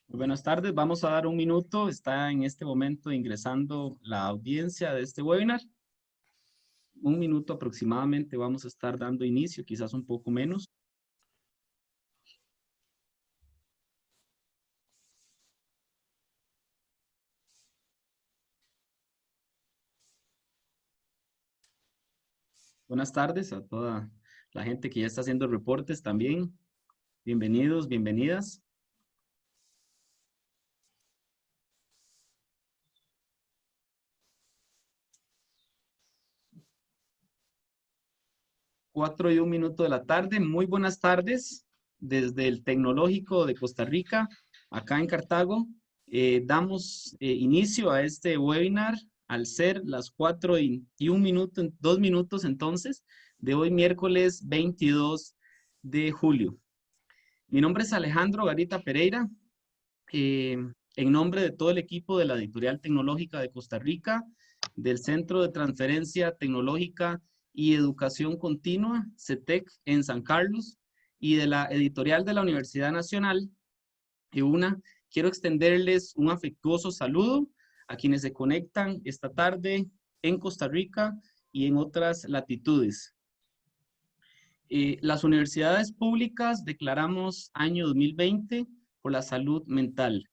Buenas tardes, vamos a dar un minuto. Está en este momento ingresando la audiencia de este webinar. Un minuto aproximadamente vamos a estar dando inicio, quizás un poco menos. Buenas tardes a toda la gente que ya está haciendo reportes también. Bienvenidos, bienvenidas. Cuatro y un minuto de la tarde. Muy buenas tardes desde el Tecnológico de Costa Rica, acá en Cartago. Damos inicio a este webinar al ser las 2 minutos entonces de hoy miércoles 22 de julio. Mi nombre es Alejandro Garita Pereira. eh, en nombre de todo el equipo de la Editorial Tecnológica de Costa Rica, del Centro de Transferencia Tecnológica y Educación Continua, CETEC, en San Carlos, y de la Editorial de la Universidad Nacional, EUNA, quiero extenderles un afectuoso saludo a quienes se conectan esta tarde en Costa Rica y en otras latitudes. Las universidades públicas declaramos año 2020 por la salud mental.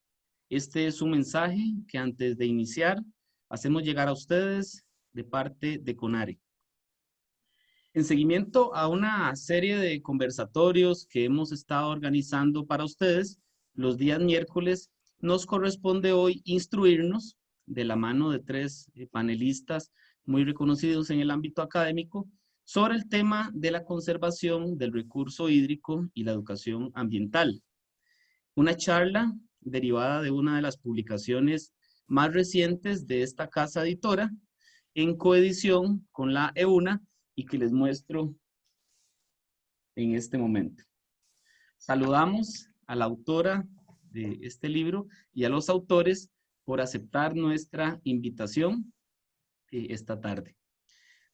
Este es un mensaje que antes de iniciar hacemos llegar a ustedes de parte de CONARE. En seguimiento a una serie de conversatorios que hemos estado organizando para ustedes los días miércoles, nos corresponde hoy instruirnos de la mano de tres panelistas muy reconocidos en el ámbito académico sobre el tema de la conservación del recurso hídrico y la educación ambiental. Una charla derivada de una de las publicaciones más recientes de esta casa editora, en coedición con la EUNA, y que les muestro en este momento. Saludamos a la autora de este libro y a los autores por aceptar nuestra invitación esta tarde.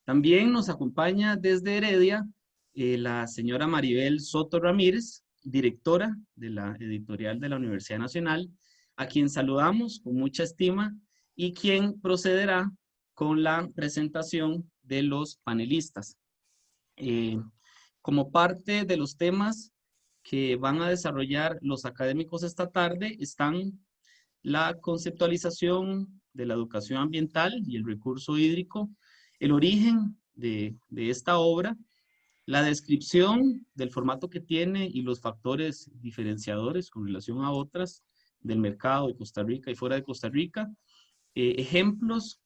También nos acompaña desde Heredia la señora Maribel Soto Ramírez, directora de la editorial de la Universidad Nacional, a quien saludamos con mucha estima y quien procederá con la presentación de los panelistas. Como parte de los temas que van a desarrollar los académicos esta tarde están la conceptualización de la educación ambiental y el recurso hídrico, el origen de esta obra, la descripción del formato que tiene y los factores diferenciadores con relación a otras del mercado de Costa Rica y fuera de Costa Rica, ejemplos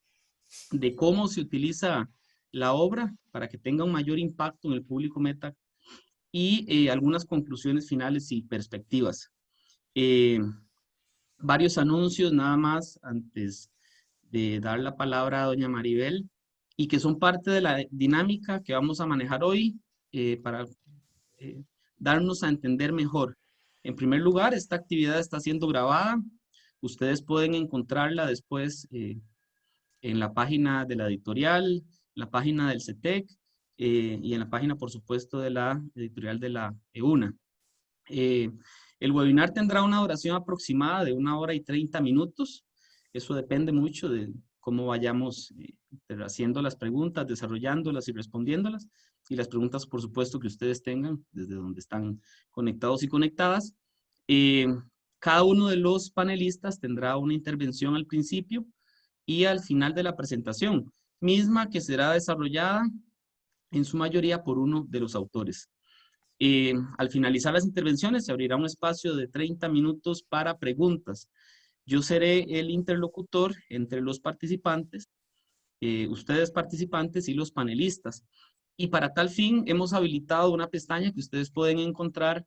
de cómo se utiliza la obra para que tenga un mayor impacto en el público meta y algunas conclusiones finales y perspectivas. Varios anuncios nada más antes de dar la palabra a doña Maribel y que son parte de la dinámica que vamos a manejar hoy para darnos a entender mejor. En primer lugar, esta actividad está siendo grabada. Ustedes pueden encontrarla después en la página de la editorial, la página del CETEC y en la página, por supuesto, de la editorial de la EUNA. El webinar tendrá una duración aproximada de 1 hora y 30 minutos. Eso depende mucho de cómo vayamos haciendo las preguntas, desarrollándolas y respondiéndolas. Y las preguntas, por supuesto, que ustedes tengan desde donde están conectados y conectadas. Cada uno de los panelistas tendrá una intervención al principio y al final de la presentación, misma que será desarrollada en su mayoría por uno de los autores. Al finalizar las intervenciones se abrirá un espacio de 30 minutos para preguntas. Yo seré el interlocutor entre los participantes, ustedes participantes y los panelistas. Y para tal fin hemos habilitado una pestaña que ustedes pueden encontrar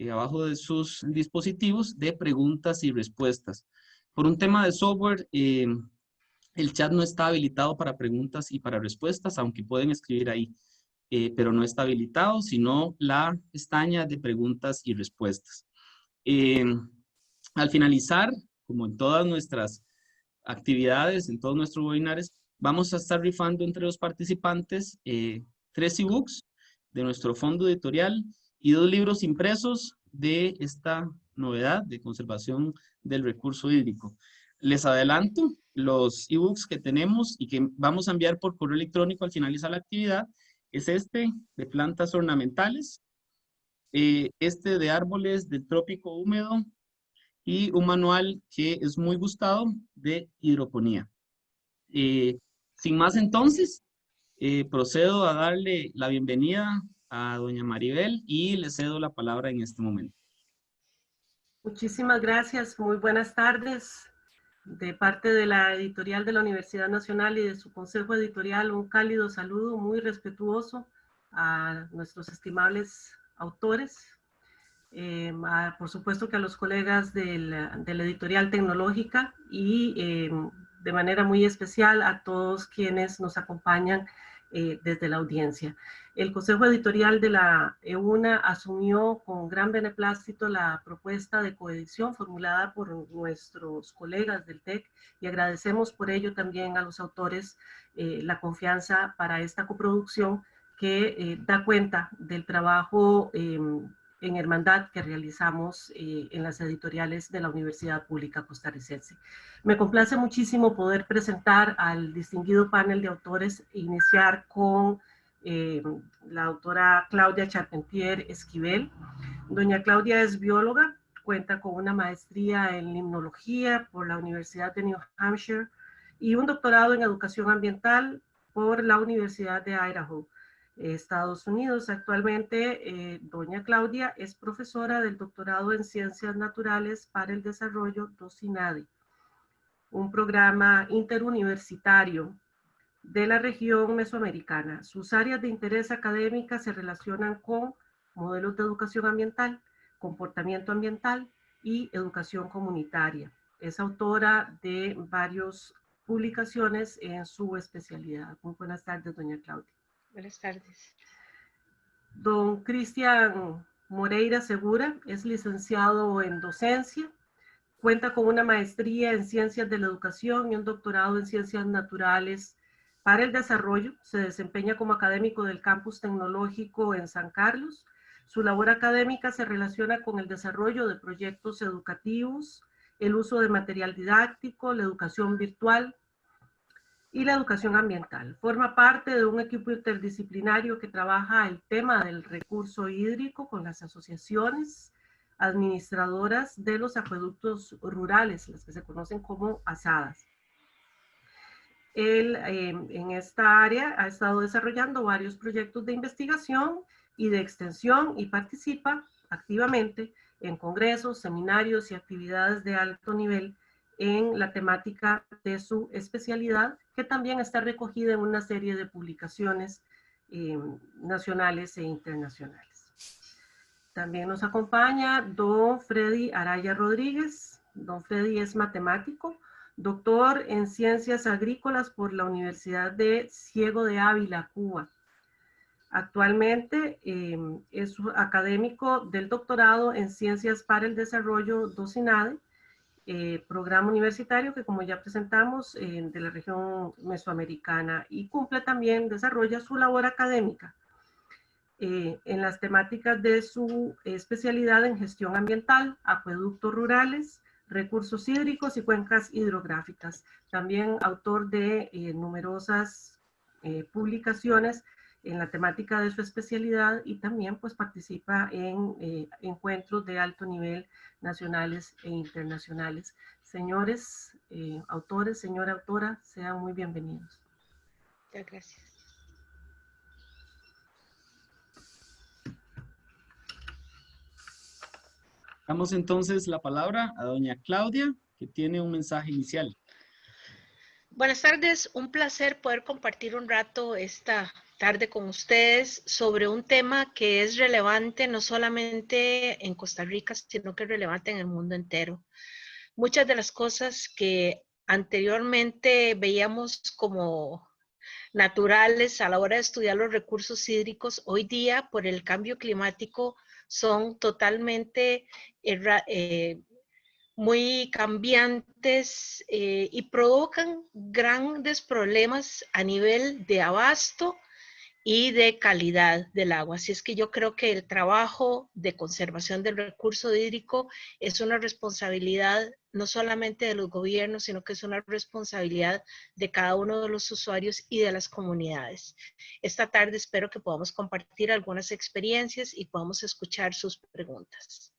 abajo de sus dispositivos de preguntas y respuestas. Por un tema de software, el chat no está habilitado para preguntas y para respuestas, aunque pueden escribir ahí. Pero no está habilitado, sino la pestaña de preguntas y respuestas. Al finalizar, como en todas nuestras actividades, en todos nuestros webinars, vamos a estar rifando entre los participantes 3 ebooks de nuestro fondo editorial y 2 libros impresos de esta novedad de conservación del recurso hídrico. Les adelanto los ebooks que tenemos y que vamos a enviar por correo electrónico al finalizar la actividad. Es este de plantas ornamentales, este de árboles del trópico húmedo y un manual que es muy gustado de hidroponía. Sin más entonces, procedo a darle la bienvenida a doña Maribel y le cedo la palabra en este momento. Muchísimas gracias, muy buenas tardes. De parte de la editorial de la Universidad Nacional y de su consejo editorial, un cálido saludo muy respetuoso a nuestros estimables autores, por supuesto que a los colegas de la editorial tecnológica y de manera muy especial a todos quienes nos acompañan desde la audiencia. El Consejo Editorial de la EUNA asumió con gran beneplácito la propuesta de coedición formulada por nuestros colegas del TEC y agradecemos por ello también a los autores la confianza para esta coproducción que da cuenta del trabajo en hermandad que realizamos en las editoriales de la Universidad Pública Costarricense. Me complace muchísimo poder presentar al distinguido panel de autores e iniciar con la autora Claudia Charpentier Esquivel. Doña Claudia es bióloga, cuenta con una maestría en limnología por la Universidad de New Hampshire y un doctorado en educación ambiental por la Universidad de Idaho, Estados Unidos. Actualmente, doña Claudia es profesora del doctorado en Ciencias Naturales para el Desarrollo DOCINADE, un programa interuniversitario de la región mesoamericana. Sus áreas de interés académica se relacionan con modelos de educación ambiental, comportamiento ambiental y educación comunitaria. Es autora de varias publicaciones en su especialidad. Muy buenas tardes, doña Claudia. Buenas tardes. Don Cristian Moreira Segura es licenciado en docencia, cuenta con una maestría en ciencias de la educación y un doctorado en ciencias naturales para el desarrollo. Se desempeña como académico del campus tecnológico en San Carlos. Su labor académica se relaciona con el desarrollo de proyectos educativos, el uso de material didáctico, la educación virtual y la educación ambiental. Forma parte de un equipo interdisciplinario que trabaja el tema del recurso hídrico con las asociaciones administradoras de los acueductos rurales, las que se conocen como ASADAS. Él en esta área ha estado desarrollando varios proyectos de investigación y de extensión y participa activamente en congresos, seminarios y actividades de alto nivel en la temática de su especialidad, que también está recogida en una serie de publicaciones nacionales e internacionales. También nos acompaña don Freddy Araya Rodríguez. Don Freddy es matemático, doctor en Ciencias Agrícolas por la Universidad de Ciego de Ávila, Cuba. Actualmente es académico del doctorado en Ciencias para el Desarrollo DOCINADE, programa universitario que, como ya presentamos, de la región mesoamericana, y desarrolla su labor académica en las temáticas de su especialidad en gestión ambiental, acueductos rurales, recursos hídricos y cuencas hidrográficas. También autor de numerosas publicaciones en la temática de su especialidad y también pues participa en encuentros de alto nivel nacionales e internacionales. Señores autores, señora autora, sean muy bienvenidos. Muchas gracias. Damos entonces la palabra a doña Claudia, que tiene un mensaje inicial. Buenas tardes, un placer poder compartir un rato esta tarde con ustedes sobre un tema que es relevante no solamente en Costa Rica, sino que es relevante en el mundo entero. Muchas de las cosas que anteriormente veíamos como naturales a la hora de estudiar los recursos hídricos, hoy día por el cambio climático son totalmente muy cambiantes y provocan grandes problemas a nivel de abasto y de calidad del agua. Así es que yo creo que el trabajo de conservación del recurso hídrico es una responsabilidad no solamente de los gobiernos, sino que es una responsabilidad de cada uno de los usuarios y de las comunidades. Esta tarde espero que podamos compartir algunas experiencias y podamos escuchar sus preguntas.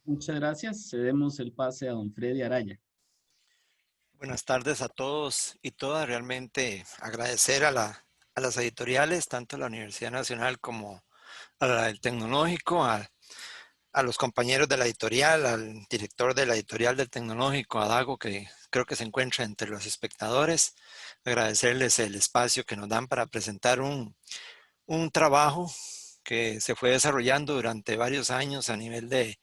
Muchas gracias. Cedemos el pase a don Freddy Araya. Buenas tardes a todos y todas. Realmente agradecer a las editoriales, tanto a la Universidad Nacional como a la del Tecnológico, a los compañeros de la editorial, al director de la editorial del Tecnológico, a Dago, que creo que se encuentra entre los espectadores. Agradecerles el espacio que nos dan para presentar un trabajo que se fue desarrollando durante varios años a nivel del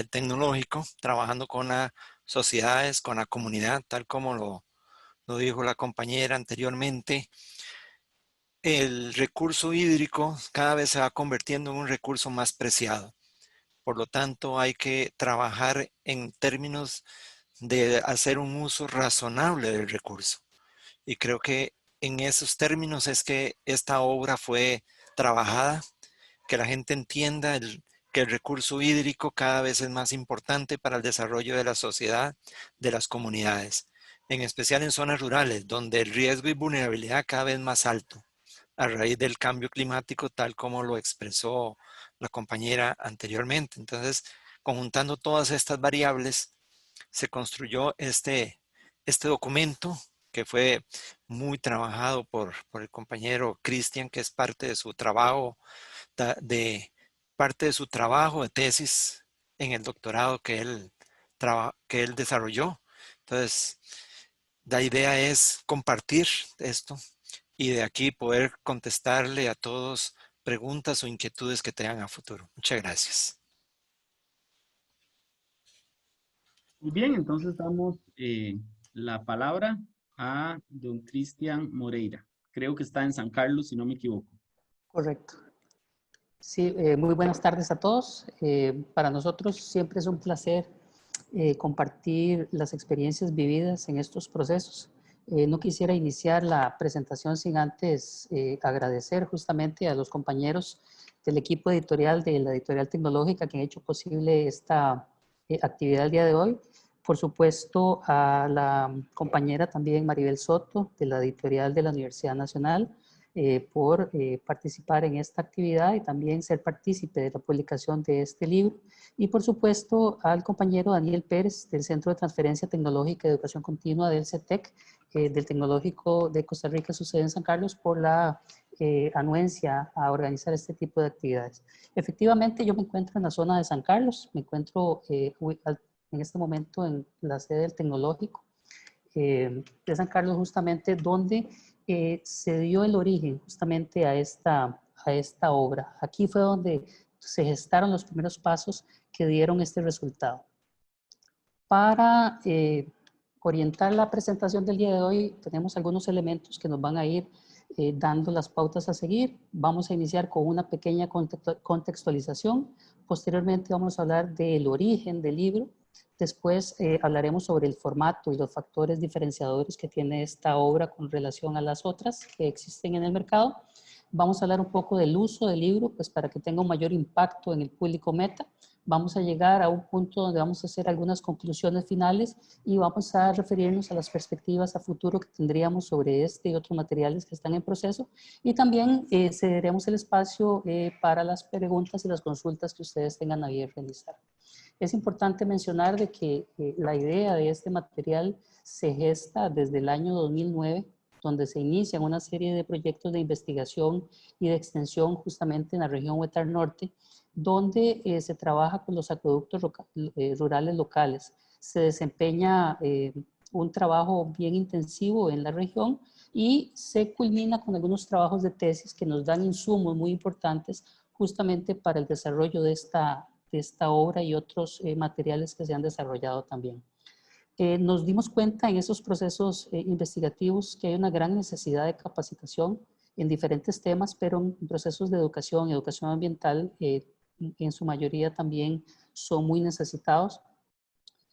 Tecnológico, trabajando con las sociedades, con la comunidad, tal como lo dijo la compañera anteriormente. El recurso hídrico cada vez se va convirtiendo en un recurso más preciado. Por lo tanto, hay que trabajar en términos de hacer un uso razonable del recurso. Y creo que en esos términos es que esta obra fue trabajada, que la gente entienda que el recurso hídrico cada vez es más importante para el desarrollo de la sociedad, de las comunidades, en especial en zonas rurales, donde el riesgo y vulnerabilidad cada vez más alto a raíz del cambio climático, tal como lo expresó la compañera anteriormente. Entonces, conjuntando todas estas variables, se construyó este documento que fue muy trabajado por el compañero Cristian, que es parte de su trabajo, de tesis en el doctorado que él desarrolló. Entonces, la idea es compartir esto y de aquí poder contestarle a todos preguntas o inquietudes que tengan a futuro. Muchas gracias. Muy bien, entonces damos la palabra a don Cristian Moreira. Creo que está en San Carlos, si no me equivoco. Correcto. Sí, muy buenas tardes a todos. Para nosotros siempre es un placer compartir las experiencias vividas en estos procesos. No quisiera iniciar la presentación sin antes agradecer justamente a los compañeros del equipo editorial de la Editorial Tecnológica que han hecho posible esta actividad el día de hoy. Por supuesto, a la compañera también Maribel Soto de la Editorial de la Universidad Nacional, por participar en esta actividad y también ser partícipe de la publicación de este libro. Y por supuesto al compañero Daniel Pérez del Centro de Transferencia Tecnológica y Educación Continua del CETEC, del Tecnológico de Costa Rica, su sede en San Carlos, por la anuencia a organizar este tipo de actividades. Efectivamente, yo me encuentro en la zona de San Carlos, me encuentro en este momento en la sede del Tecnológico de San Carlos, justamente donde se dio el origen justamente a esta obra. Aquí fue donde se gestaron los primeros pasos que dieron este resultado. Para orientar la presentación del día de hoy, tenemos algunos elementos que nos van a ir dando las pautas a seguir. Vamos a iniciar con una pequeña contextualización. Posteriormente vamos a hablar del origen del libro. Después hablaremos sobre el formato y los factores diferenciadores que tiene esta obra con relación a las otras que existen en el mercado. Vamos a hablar un poco del uso del libro, pues para que tenga un mayor impacto en el público meta. Vamos a llegar a un punto donde vamos a hacer algunas conclusiones finales y vamos a referirnos a las perspectivas a futuro que tendríamos sobre este y otros materiales que están en proceso. Y también cederemos el espacio para las preguntas y las consultas que ustedes tengan a bien realizar. Es importante mencionar de que la idea de este material se gesta desde el año 2009, donde se inician una serie de proyectos de investigación y de extensión justamente en la región Huetar Norte, donde se trabaja con los acueductos rurales locales. Se desempeña un trabajo bien intensivo en la región y se culmina con algunos trabajos de tesis que nos dan insumos muy importantes justamente para el desarrollo de esta obra y otros materiales que se han desarrollado también. Nos dimos cuenta en esos procesos investigativos que hay una gran necesidad de capacitación en diferentes temas, pero en procesos de educación ambiental en su mayoría también son muy necesitados.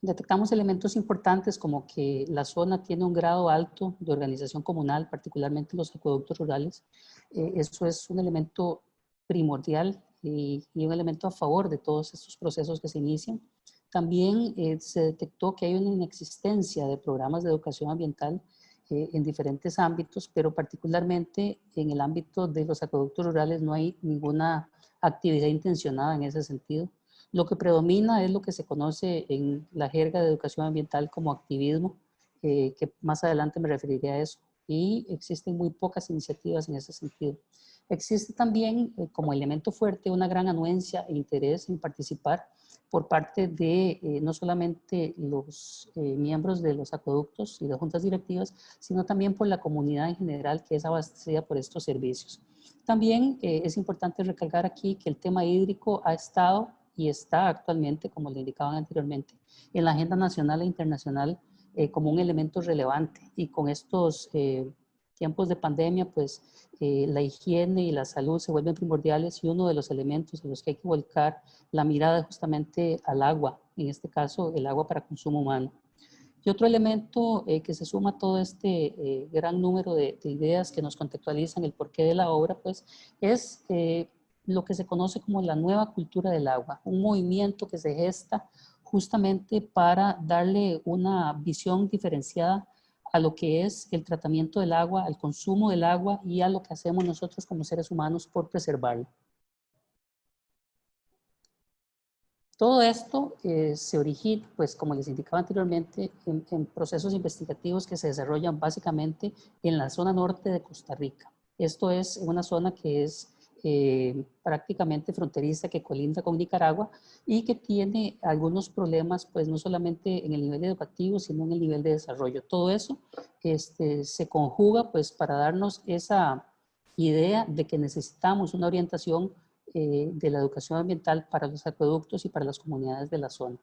Detectamos elementos importantes como que la zona tiene un grado alto de organización comunal, particularmente los acueductos rurales. Eso es un elemento primordial y un elemento a favor de todos estos procesos que se inician. También se detectó que hay una inexistencia de programas de educación ambiental en diferentes ámbitos, pero particularmente en el ámbito de los acueductos rurales no hay ninguna actividad intencionada en ese sentido. Lo que predomina es lo que se conoce en la jerga de educación ambiental como activismo, que más adelante me referiré a eso, y existen muy pocas iniciativas en ese sentido. Existe también como elemento fuerte una gran anuencia e interés en participar por parte de no solamente los miembros de los acueductos y las juntas directivas, sino también por la comunidad en general que es abastecida por estos servicios. También es importante recalcar aquí que el tema hídrico ha estado y está actualmente, como le indicaban anteriormente, en la agenda nacional e internacional como un elemento relevante. Y con estos tiempos de pandemia, pues la higiene y la salud se vuelven primordiales y uno de los elementos en los que hay que volcar la mirada justamente al agua, en este caso el agua para consumo humano. Y otro elemento que se suma a todo este gran número de ideas que nos contextualizan el porqué de la obra, pues es lo que se conoce como la nueva cultura del agua, un movimiento que se gesta justamente para darle una visión diferenciada a lo que es el tratamiento del agua, al consumo del agua y a lo que hacemos nosotros como seres humanos por preservarlo. Todo esto se origina, pues como les indicaba anteriormente, en procesos investigativos que se desarrollan básicamente en la zona norte de Costa Rica. Esto es una zona que es prácticamente fronteriza, que colinda con Nicaragua y que tiene algunos problemas, pues no solamente en el nivel educativo, sino en el nivel de desarrollo. Todo eso se conjuga pues para darnos esa idea de que necesitamos una orientación de la educación ambiental para los acueductos y para las comunidades de la zona.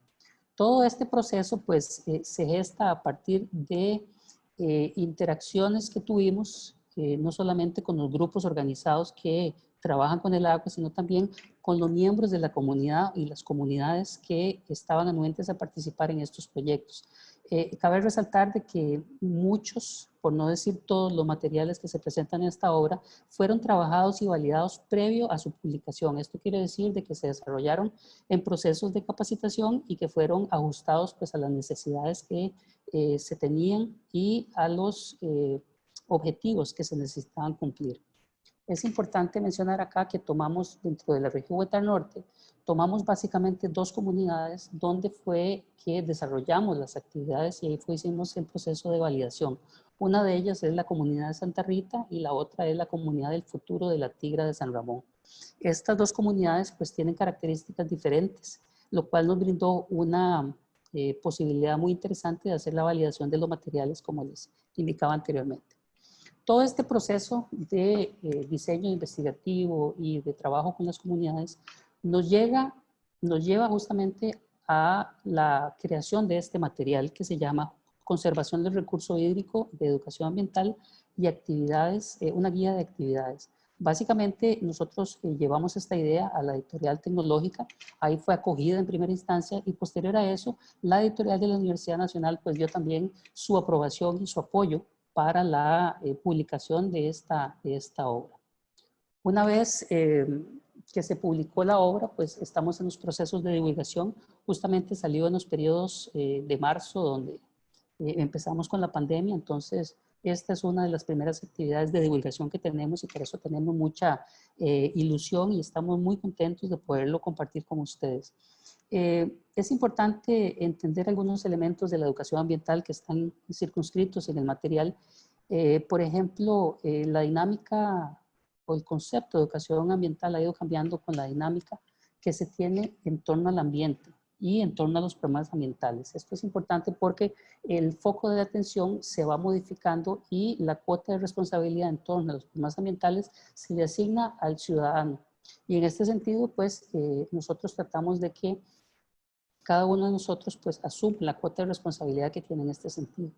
Todo este proceso pues se gesta a partir de interacciones que tuvimos, no solamente con los grupos organizados que trabajan con el agua, sino también con los miembros de la comunidad y las comunidades que estaban anuentes a participar en estos proyectos. Cabe resaltar de que muchos, por no decir todos los materiales que se presentan en esta obra, fueron trabajados y validados previo a su publicación. Esto quiere decir de que se desarrollaron en procesos de capacitación y que fueron ajustados pues, a las necesidades que se tenían y a los objetivos que se necesitaban cumplir. Es importante mencionar acá que tomamos dentro de la región Huetar Norte, tomamos básicamente dos comunidades donde fue que desarrollamos las actividades y ahí hicimos el proceso de validación. Una de ellas es la comunidad de Santa Rita y la otra es la comunidad del futuro de la Tigra de San Ramón. Estas dos comunidades pues tienen características diferentes, lo cual nos brindó una posibilidad muy interesante de hacer la validación de los materiales como les indicaba anteriormente. Todo este proceso de diseño investigativo y de trabajo con las comunidades nos lleva justamente a la creación de este material que se llama Conservación del Recurso Hídrico de Educación Ambiental y Actividades, una guía de actividades. Básicamente nosotros llevamos esta idea a la editorial tecnológica, ahí fue acogida en primera instancia y posterior a eso la editorial de la Universidad Nacional pues dio también su aprobación y su apoyo para la publicación de esta obra. Una vez que se publicó la obra, pues estamos en los procesos de divulgación. Justamente salió en los periodos de marzo, donde empezamos con la pandemia, entonces esta es una de las primeras actividades de divulgación que tenemos y por eso tenemos mucha ilusión y estamos muy contentos de poderlo compartir con ustedes. Es importante entender algunos elementos de la educación ambiental que están circunscritos en el material. Por ejemplo, la dinámica o el concepto de educación ambiental ha ido cambiando con la dinámica que se tiene en torno al ambiente y en torno a los problemas ambientales. Esto es importante porque el foco de atención se va modificando y la cuota de responsabilidad en torno a los problemas ambientales se le asigna al ciudadano. Y en este sentido, pues, nosotros tratamos de que cada uno de nosotros pues asume la cuota de responsabilidad que tiene en este sentido.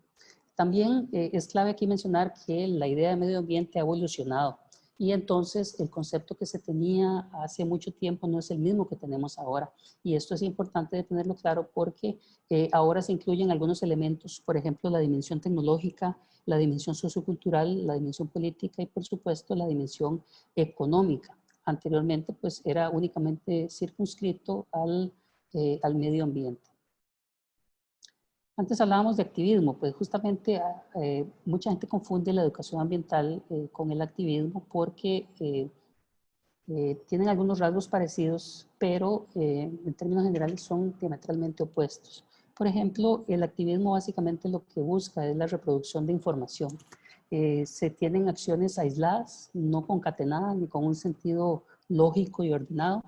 También es clave aquí mencionar que la idea de medio ambiente ha evolucionado. y entonces el concepto que se tenía hace mucho tiempo no es el mismo que tenemos ahora. Y esto es importante de tenerlo claro porque ahora se incluyen algunos elementos, por ejemplo, la dimensión tecnológica, la dimensión sociocultural, la dimensión política y por supuesto la dimensión económica. Anteriormente pues era únicamente circunscrito al medio ambiente. Antes hablábamos de activismo, pues justamente mucha gente confunde la educación ambiental con el activismo porque tienen algunos rasgos parecidos, pero en términos generales son diametralmente opuestos. Por ejemplo, el activismo básicamente lo que busca es la reproducción de información. Se tienen acciones aisladas, no concatenadas ni con un sentido lógico y ordenado.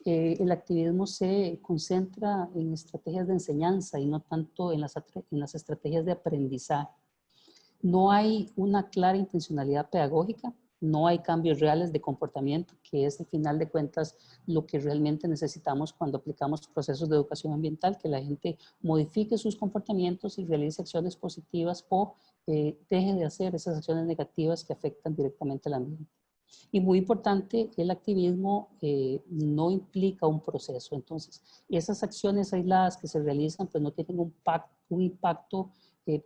El activismo se concentra en estrategias de enseñanza y no tanto en las estrategias de aprendizaje. No hay una clara intencionalidad pedagógica, no hay cambios reales de comportamiento, que es al final de cuentas lo que realmente necesitamos cuando aplicamos procesos de educación ambiental, que la gente modifique sus comportamientos y realice acciones positivas o deje de hacer esas acciones negativas que afectan directamente al ambiente. Y muy importante, el activismo no implica un proceso. Entonces, esas acciones aisladas que se realizan pues no tienen un impacto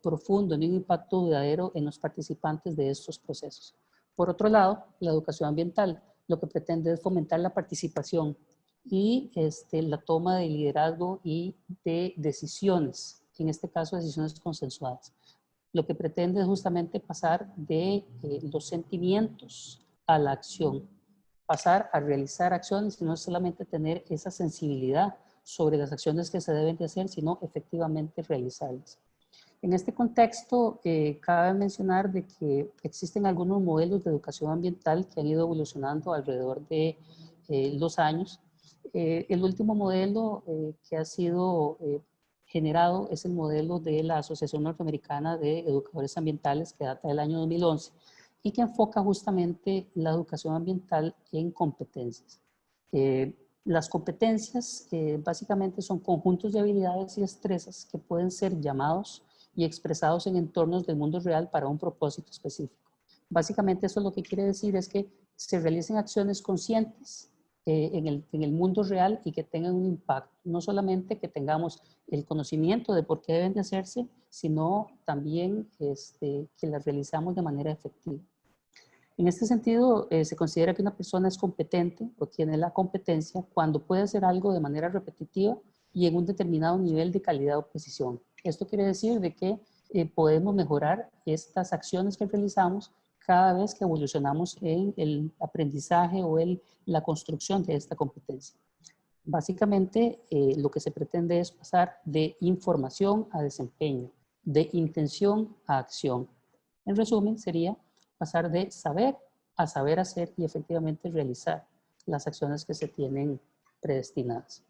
profundo, ni un impacto duradero en los participantes de estos procesos. Por otro lado, la educación ambiental lo que pretende es fomentar la participación y la toma de liderazgo y de decisiones, en este caso decisiones consensuadas. Lo que pretende es justamente pasar de los sentimientos a la acción, pasar a realizar acciones y no solamente tener esa sensibilidad sobre las acciones que se deben de hacer, sino efectivamente realizarlas. En este contexto, cabe mencionar de que existen algunos modelos de educación ambiental que han ido evolucionando alrededor de los años. El último modelo que ha sido generado es el modelo de la Asociación Norteamericana de Educadores Ambientales, que data del año 2011, y que enfoca justamente la educación ambiental en competencias. Las competencias básicamente son conjuntos de habilidades y destrezas que pueden ser llamados y expresados en entornos del mundo real para un propósito específico. Básicamente eso lo que quiere decir es que se realicen acciones conscientes en el mundo real y que tengan un impacto. No solamente que tengamos el conocimiento de por qué deben de hacerse, sino también que las realizamos de manera efectiva. En este sentido, se considera que una persona es competente o tiene la competencia cuando puede hacer algo de manera repetitiva y en un determinado nivel de calidad o precisión. Esto quiere decir de que podemos mejorar estas acciones que realizamos cada vez que evolucionamos en el aprendizaje o en la construcción de esta competencia. Básicamente, lo que se pretende es pasar de información a desempeño, de intención a acción. En resumen, sería pasar de saber a saber hacer y efectivamente realizar las acciones que se tienen predestinadas.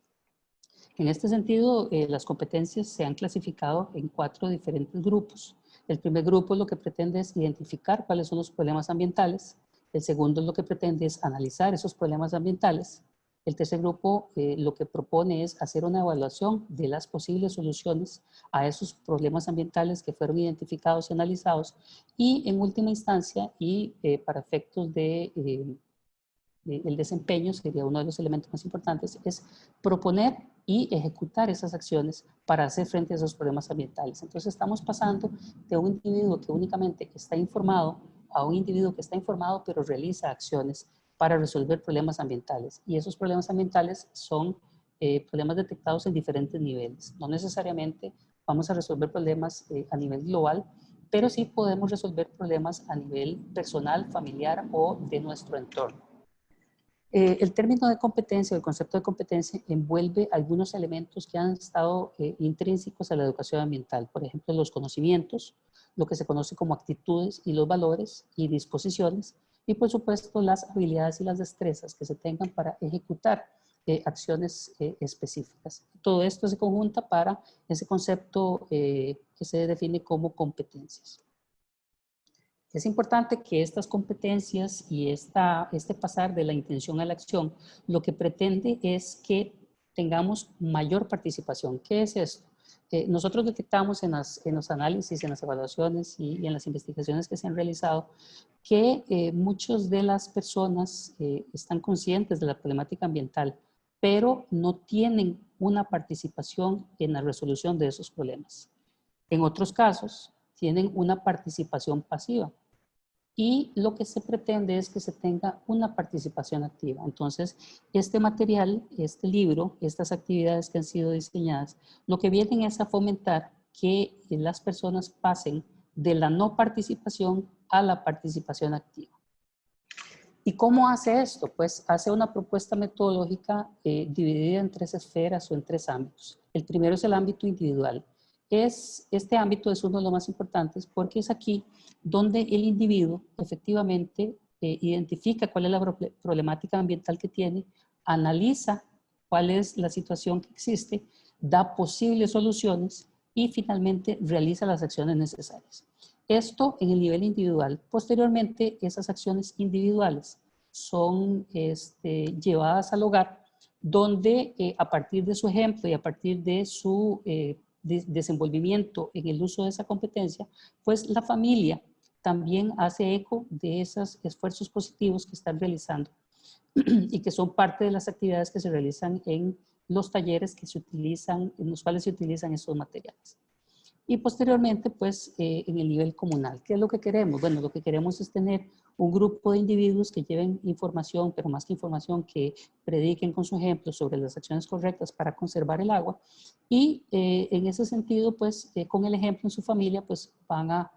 En este sentido, las competencias se han clasificado en 4 diferentes grupos. El primer grupo lo que pretende es identificar cuáles son los problemas ambientales. El segundo lo que pretende es analizar esos problemas ambientales. El tercer grupo lo que propone es hacer una evaluación de las posibles soluciones a esos problemas ambientales que fueron identificados y analizados. Y en última instancia, y para efectos de el desempeño, sería uno de los elementos más importantes, es proponer y ejecutar esas acciones para hacer frente a esos problemas ambientales. Entonces estamos pasando de un individuo que únicamente está informado a un individuo que está informado pero realiza acciones para resolver problemas ambientales. Y esos problemas ambientales son problemas detectados en diferentes niveles. No necesariamente vamos a resolver problemas a nivel global, pero sí podemos resolver problemas a nivel personal, familiar o de nuestro entorno. El término de competencia, el concepto de competencia, envuelve algunos elementos que han estado intrínsecos a la educación ambiental. Por ejemplo, los conocimientos, lo que se conoce como actitudes y los valores y disposiciones, y por supuesto las habilidades y las destrezas que se tengan para ejecutar acciones específicas. Todo esto se conjunta para ese concepto que se define como competencias. Es importante que estas competencias y este pasar de la intención a la acción, lo que pretende es que tengamos mayor participación. ¿Qué es esto? Nosotros detectamos en los análisis, en las evaluaciones y en las investigaciones que se han realizado que muchas de las personas están conscientes de la problemática ambiental, pero no tienen una participación en la resolución de esos problemas. En otros casos, tienen una participación pasiva. Y lo que se pretende es que se tenga una participación activa. Entonces, este material, este libro, estas actividades que han sido diseñadas, lo que vienen es a fomentar que las personas pasen de la no participación a la participación activa. ¿Y cómo hace esto? Pues hace una propuesta metodológica dividida en 3 esferas o en 3 ámbitos. El primero es el ámbito individual. Este ámbito es uno de los más importantes porque es aquí donde el individuo efectivamente identifica cuál es la problemática ambiental que tiene, analiza cuál es la situación que existe, da posibles soluciones y finalmente realiza las acciones necesarias. Esto en el nivel individual. Posteriormente, esas acciones individuales son llevadas al hogar, donde a partir de su ejemplo y a partir de su desenvolvimiento en el uso de esa competencia, pues la familia también hace eco de esos esfuerzos positivos que están realizando y que son parte de las actividades que se realizan en los talleres que se utilizan, en los cuales se utilizan estos materiales. Y posteriormente, pues, en el nivel comunal. ¿Qué es lo que queremos? Bueno, lo que queremos es tener un grupo de individuos que lleven información, pero más que información, que prediquen con su ejemplo sobre las acciones correctas para conservar el agua. Y en ese sentido, pues, con el ejemplo en su familia, pues, van a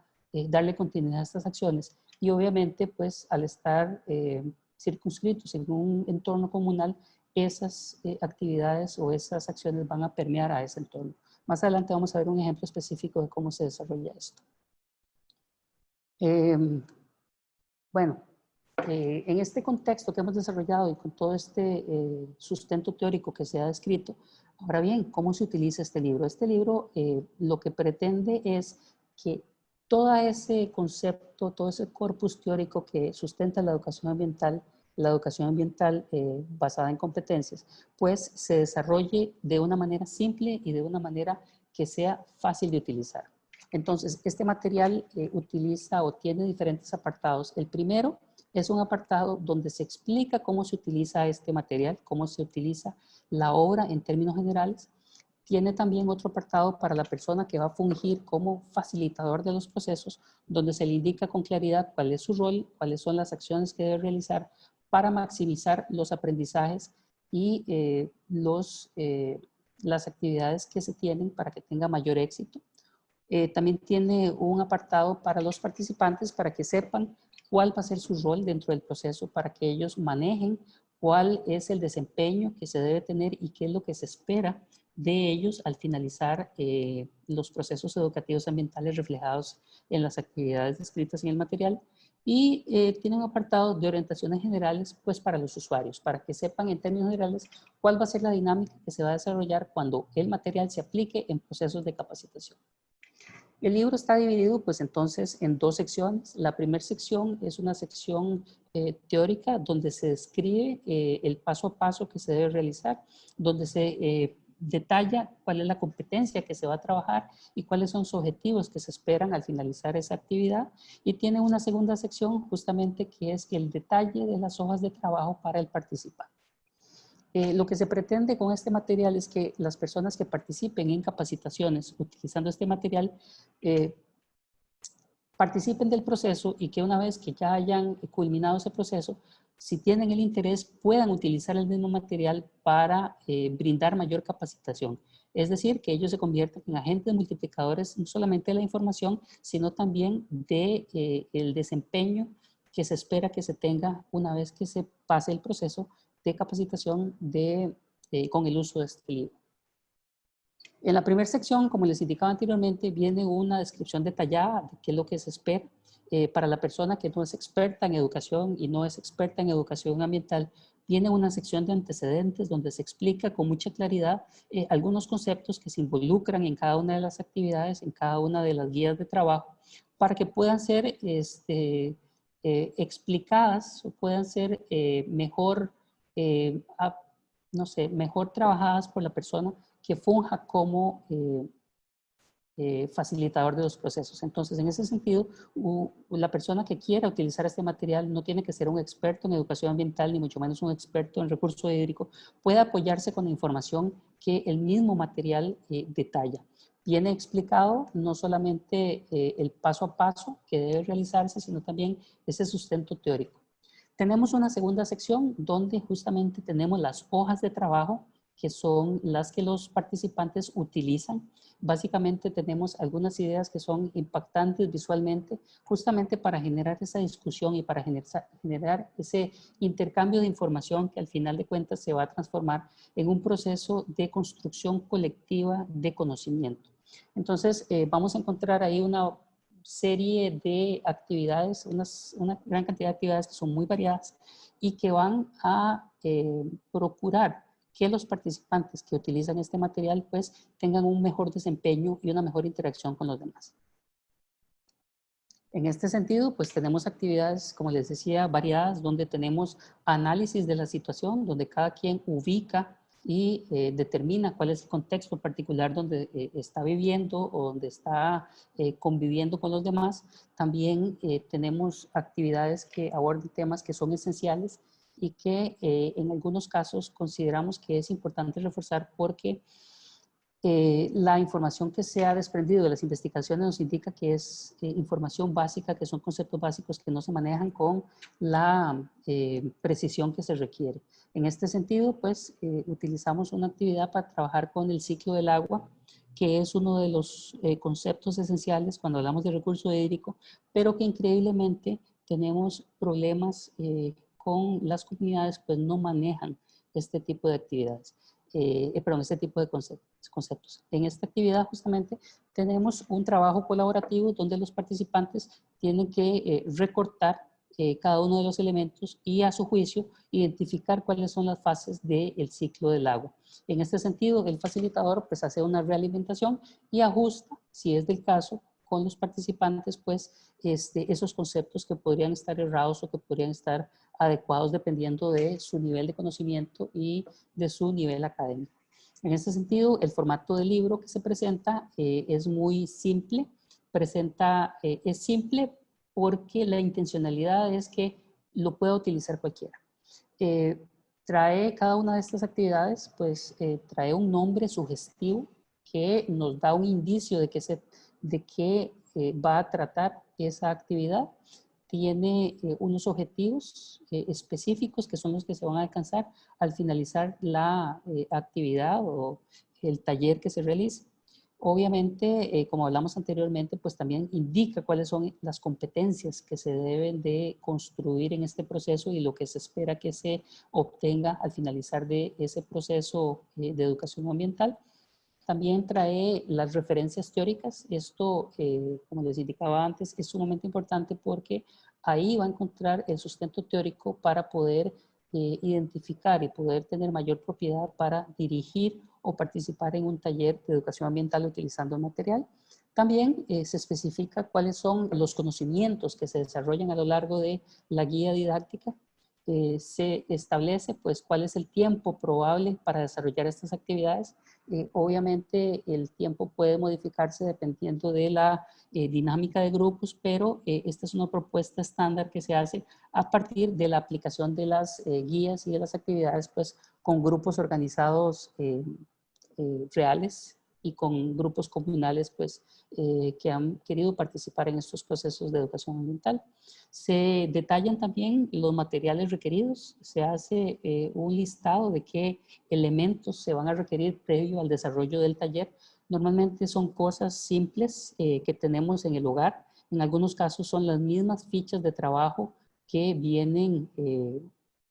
darle continuidad a estas acciones. Y obviamente, pues, al estar circunscritos en un entorno comunal, esas actividades o esas acciones van a permear a ese entorno. Más adelante vamos a ver un ejemplo específico de cómo se desarrolla esto. Bueno, en este contexto que hemos desarrollado y con todo este sustento teórico que se ha descrito, ahora bien, ¿cómo se utiliza este libro? Este libro lo que pretende es que todo ese concepto, todo ese corpus teórico que sustenta la educación ambiental basada en competencias, pues se desarrolle de una manera simple y de una manera que sea fácil de utilizar. Entonces, este material utiliza o tiene diferentes apartados. El primero es un apartado donde se explica cómo se utiliza este material, cómo se utiliza la obra en términos generales. Tiene también otro apartado para la persona que va a fungir como facilitador de los procesos, donde se le indica con claridad cuál es su rol, cuáles son las acciones que debe realizar para maximizar los aprendizajes y las actividades que se tienen para que tenga mayor éxito. También tiene un apartado para los participantes para que sepan cuál va a ser su rol dentro del proceso, para que ellos manejen cuál es el desempeño que se debe tener y qué es lo que se espera de ellos al finalizar los procesos educativos ambientales reflejados en las actividades descritas en el material. Y tiene un apartado de orientaciones generales pues para los usuarios, para que sepan en términos generales cuál va a ser la dinámica que se va a desarrollar cuando el material se aplique en procesos de capacitación. El libro está dividido pues entonces en 2 secciones. La primera sección es una sección teórica donde se describe el paso a paso que se debe realizar, donde se detalla cuál es la competencia que se va a trabajar y cuáles son los objetivos que se esperan al finalizar esa actividad. Y tiene una segunda sección justamente que es el detalle de las hojas de trabajo para el participante. Lo que se pretende con este material es que las personas que participen en capacitaciones utilizando este material participen del proceso y que una vez que ya hayan culminado ese proceso, si tienen el interés, puedan utilizar el mismo material para brindar mayor capacitación. Es decir, que ellos se conviertan en agentes multiplicadores no solamente de la información, sino también del desempeño que se espera que se tenga una vez que se pase el proceso de capacitación con el uso de este libro. En la primera sección, como les indicaba anteriormente, viene una descripción detallada de qué es lo que se espera para la persona que no es experta en educación y no es experta en educación ambiental. Viene una sección de antecedentes donde se explica con mucha claridad algunos conceptos que se involucran en cada una de las actividades, en cada una de las guías de trabajo, para que puedan ser explicadas o puedan ser mejor trabajadas por la persona que funja como facilitador de los procesos. Entonces, en ese sentido, la persona que quiera utilizar este material no tiene que ser un experto en educación ambiental, ni mucho menos un experto en recurso hídrico, puede apoyarse con la información que el mismo material detalla. Viene explicado no solamente el paso a paso que debe realizarse, sino también ese sustento teórico. Tenemos una segunda sección donde justamente tenemos las hojas de trabajo, que son las que los participantes utilizan. Básicamente tenemos algunas ideas que son impactantes visualmente, justamente para generar esa discusión y para generar ese intercambio de información que al final de cuentas se va a transformar en un proceso de construcción colectiva de conocimiento. Entonces, vamos a encontrar ahí una serie de actividades, una gran cantidad de actividades que son muy variadas y que van a procurar que los participantes que utilizan este material pues tengan un mejor desempeño y una mejor interacción con los demás. En este sentido, pues tenemos actividades, como les decía, variadas, donde tenemos análisis de la situación, donde cada quien ubica y determina cuál es el contexto particular donde está viviendo o donde está conviviendo con los demás. También tenemos actividades que abordan temas que son esenciales y que en algunos casos consideramos que es importante reforzar porque la información que se ha desprendido de las investigaciones nos indica que es información básica, que son conceptos básicos que no se manejan con la precisión que se requiere. En este sentido, pues utilizamos una actividad para trabajar con el ciclo del agua, que es uno de los conceptos esenciales cuando hablamos de recurso hídrico, pero que increíblemente tenemos problemas con las comunidades, pues no manejan este tipo de actividades. Este tipo de conceptos. En esta actividad justamente tenemos un trabajo colaborativo donde los participantes tienen que recortar cada uno de los elementos y a su juicio identificar cuáles son las fases del ciclo del agua. En este sentido, el facilitador pues hace una realimentación y ajusta, si es del caso, con los participantes pues esos conceptos que podrían estar errados o que podrían estar adecuados dependiendo de su nivel de conocimiento y de su nivel académico. En este sentido, el formato del libro que se presenta es muy simple. Es simple porque la intencionalidad es que lo pueda utilizar cualquiera. Trae cada una de estas actividades, pues trae un nombre sugestivo que nos da un indicio de qué va a tratar esa actividad. Tiene unos objetivos específicos que son los que se van a alcanzar al finalizar la actividad o el taller que se realice. Obviamente, como hablamos anteriormente, pues también indica cuáles son las competencias que se deben de construir en este proceso y lo que se espera que se obtenga al finalizar de ese proceso de educación ambiental. También trae las referencias teóricas. Esto, como les indicaba antes, es sumamente importante porque ahí va a encontrar el sustento teórico para poder identificar y poder tener mayor propiedad para dirigir o participar en un taller de educación ambiental utilizando el material. También se especifica cuáles son los conocimientos que se desarrollan a lo largo de la guía didáctica. Se establece pues cuál es el tiempo probable para desarrollar estas actividades. Obviamente el tiempo puede modificarse dependiendo de la dinámica de grupos, pero esta es una propuesta estándar que se hace a partir de la aplicación de las guías y de las actividades pues con grupos organizados reales y con grupos comunales pues que han querido participar en estos procesos de educación ambiental. Se detallan también los materiales requeridos, se hace un listado de qué elementos se van a requerir previo al desarrollo del taller. Normalmente son cosas simples que tenemos en el hogar, en algunos casos son las mismas fichas de trabajo que vienen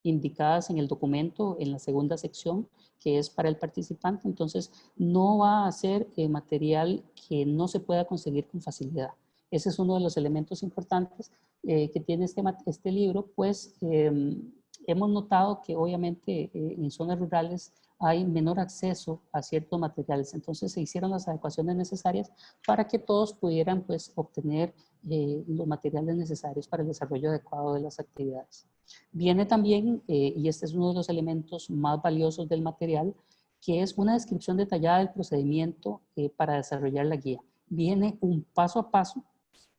indicadas en el documento en la segunda sección, que es para el participante. Entonces, no va a ser material que no se pueda conseguir con facilidad. Ese es uno de los elementos importantes que tiene este libro, pues hemos notado que obviamente en zonas rurales hay menor acceso a ciertos materiales. Entonces, se hicieron las adecuaciones necesarias para que todos pudieran pues obtener los materiales necesarios para el desarrollo adecuado de las actividades. Viene también, y este es uno de los elementos más valiosos del material, que es una descripción detallada del procedimiento para desarrollar la guía. viene un paso a paso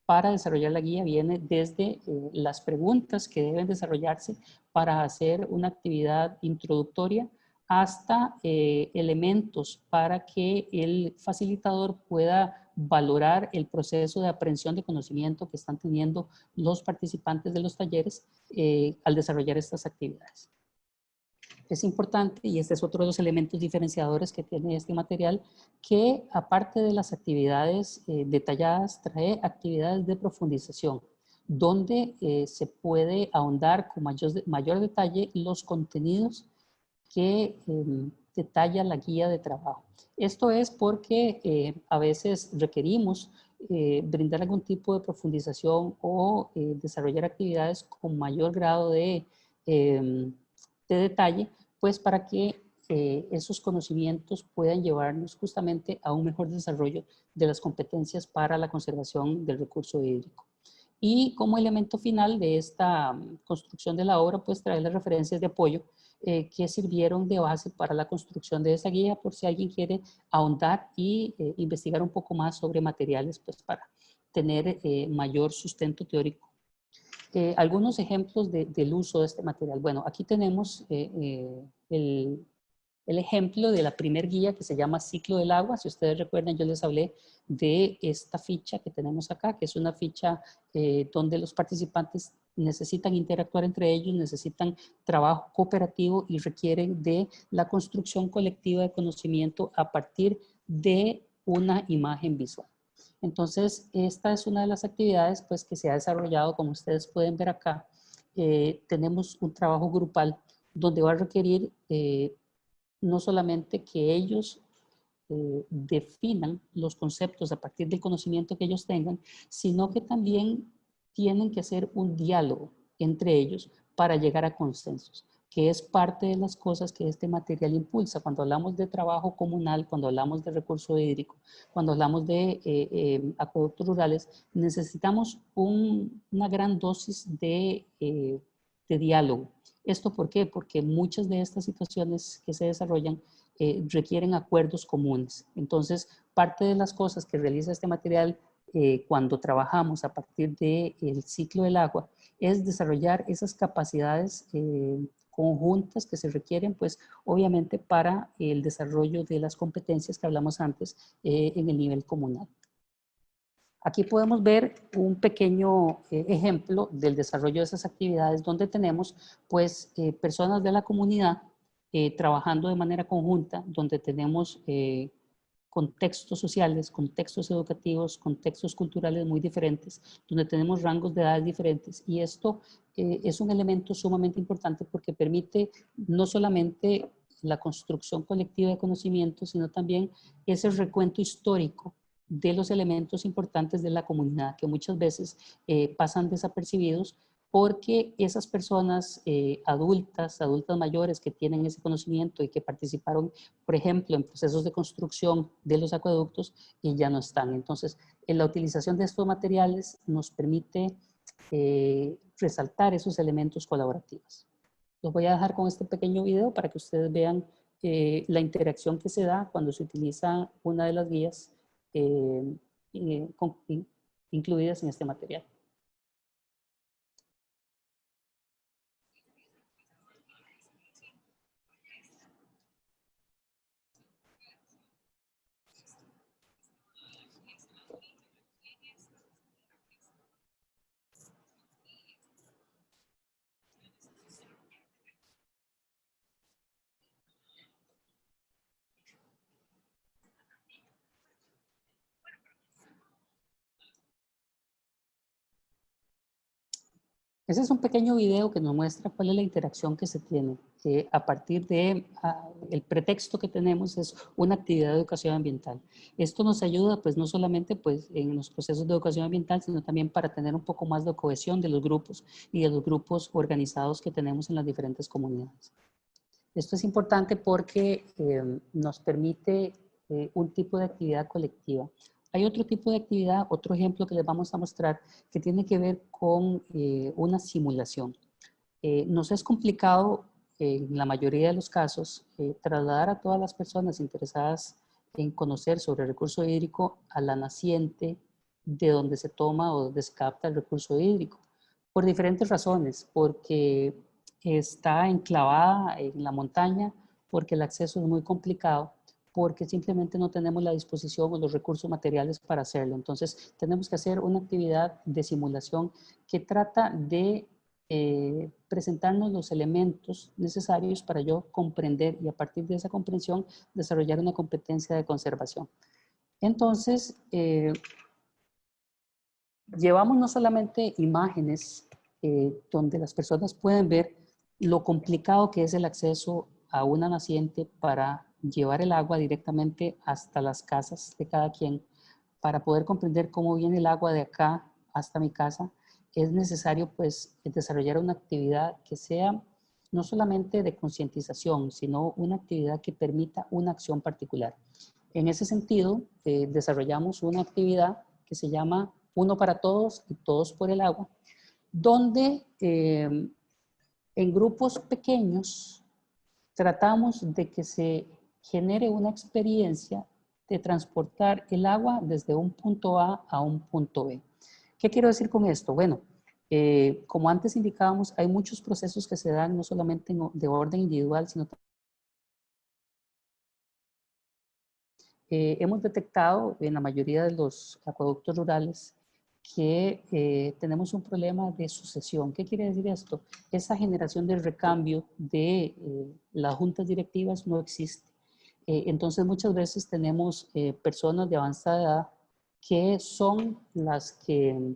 para desarrollar la guía. Viene desde las preguntas que deben desarrollarse para hacer una actividad introductoria hasta elementos para que el facilitador pueda valorar el proceso de aprehensión de conocimiento que están teniendo los participantes de los talleres al desarrollar estas actividades. Es importante, y este es otro de los elementos diferenciadores que tiene este material, que aparte de las actividades detalladas, trae actividades de profundización, donde se puede ahondar con mayor detalle los contenidos que detalla la guía de trabajo. Esto es porque a veces requerimos brindar algún tipo de profundización o desarrollar actividades con mayor grado de detalle, pues para que esos conocimientos puedan llevarnos justamente a un mejor desarrollo de las competencias para la conservación del recurso hídrico. Y como elemento final de esta construcción de la obra, pues trae las referencias de apoyo que sirvieron de base para la construcción de esa guía, por si alguien quiere ahondar y investigar un poco más sobre materiales, pues para tener mayor sustento teórico. Algunos ejemplos del uso de este material. Bueno, aquí tenemos el ejemplo de la primer guía que se llama Ciclo del Agua. Si ustedes recuerdan, yo les hablé de esta ficha que tenemos acá, que es una ficha donde los participantes necesitan interactuar entre ellos, necesitan trabajo cooperativo y requieren de la construcción colectiva de conocimiento a partir de una imagen visual. Entonces, esta es una de las actividades pues, que se ha desarrollado, como ustedes pueden ver acá. Tenemos un trabajo grupal donde va a requerir no solamente que ellos definan los conceptos a partir del conocimiento que ellos tengan, sino que también tienen que hacer un diálogo entre ellos para llegar a consensos, que es parte de las cosas que este material impulsa. Cuando hablamos de trabajo comunal, cuando hablamos de recurso hídrico, cuando hablamos de acueductos rurales, necesitamos una gran dosis de diálogo. ¿Esto por qué? Porque muchas de estas situaciones que se desarrollan requieren acuerdos comunes. Entonces, parte de las cosas que realiza este material cuando trabajamos a partir del ciclo del agua es desarrollar esas capacidades conjuntas que se requieren, pues obviamente para el desarrollo de las competencias que hablamos antes en el nivel comunal. Aquí podemos ver un pequeño ejemplo del desarrollo de esas actividades donde tenemos pues personas de la comunidad trabajando de manera conjunta, donde tenemos contextos sociales, contextos educativos, contextos culturales muy diferentes, donde tenemos rangos de edades diferentes. Y esto es un elemento sumamente importante porque permite no solamente la construcción colectiva de conocimiento, sino también ese recuento histórico de los elementos importantes de la comunidad que muchas veces pasan desapercibidos porque esas personas adultas mayores que tienen ese conocimiento y que participaron, por ejemplo, en procesos de construcción de los acueductos y ya no están. Entonces, la utilización de estos materiales nos permite resaltar esos elementos colaborativos. Los voy a dejar con este pequeño video para que ustedes vean la interacción que se da cuando se utiliza una de las guías incluidas en este material. Ese es un pequeño video que nos muestra cuál es la interacción que se tiene. A partir de el pretexto que tenemos es una actividad de educación ambiental. Esto nos ayuda pues no solamente pues en los procesos de educación ambiental, sino también para tener un poco más de cohesión de los grupos y de los grupos organizados que tenemos en las diferentes comunidades. Esto es importante porque nos permite un tipo de actividad colectiva. Hay otro tipo de actividad, otro ejemplo que les vamos a mostrar, que tiene que ver con una simulación. Nos es complicado, en la mayoría de los casos, trasladar a todas las personas interesadas en conocer sobre el recurso hídrico a la naciente de donde se toma o donde se capta el recurso hídrico, por diferentes razones, porque está enclavada en la montaña, porque el acceso es muy complicado, porque simplemente no tenemos la disposición o los recursos materiales para hacerlo. Entonces, tenemos que hacer una actividad de simulación que trata de presentarnos los elementos necesarios para yo comprender y a partir de esa comprensión desarrollar una competencia de conservación. Entonces, llevamos no solamente imágenes donde las personas pueden ver lo complicado que es el acceso a una naciente para llevar el agua directamente hasta las casas de cada quien, para poder comprender cómo viene el agua de acá hasta mi casa, es necesario pues desarrollar una actividad que sea no solamente de concientización, sino una actividad que permita una acción particular. En ese sentido, desarrollamos una actividad que se llama Uno para Todos y Todos por el Agua, donde en grupos pequeños tratamos de que se genere una experiencia de transportar el agua desde un punto A un punto B. ¿Qué quiero decir con esto? Bueno, como antes indicábamos, hay muchos procesos que se dan no solamente de orden individual, sino hemos detectado en la mayoría de los acueductos rurales que tenemos un problema de sucesión. ¿Qué quiere decir esto? Esa generación de recambio de las juntas directivas no existe. Entonces muchas veces tenemos personas de avanzada edad que son las que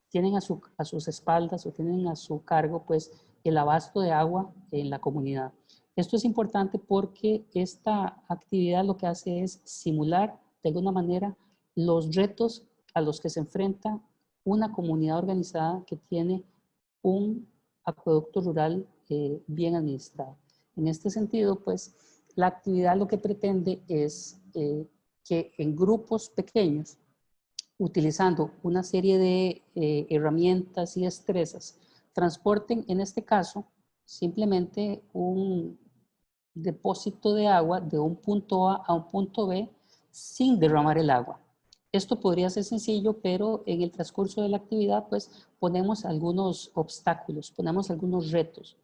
tienen a sus espaldas o tienen a su cargo pues el abasto de agua en la comunidad. Esto es importante porque esta actividad lo que hace es simular de alguna manera los retos a los que se enfrenta una comunidad organizada que tiene un acueducto rural bien administrado. En este sentido, pues, la actividad lo que pretende es que en grupos pequeños, utilizando una serie de herramientas y destrezas, transporten, en este caso, simplemente un depósito de agua de un punto A un punto B sin derramar el agua. Esto podría ser sencillo, pero en el transcurso de la actividad, pues, ponemos algunos obstáculos, ponemos algunos retos,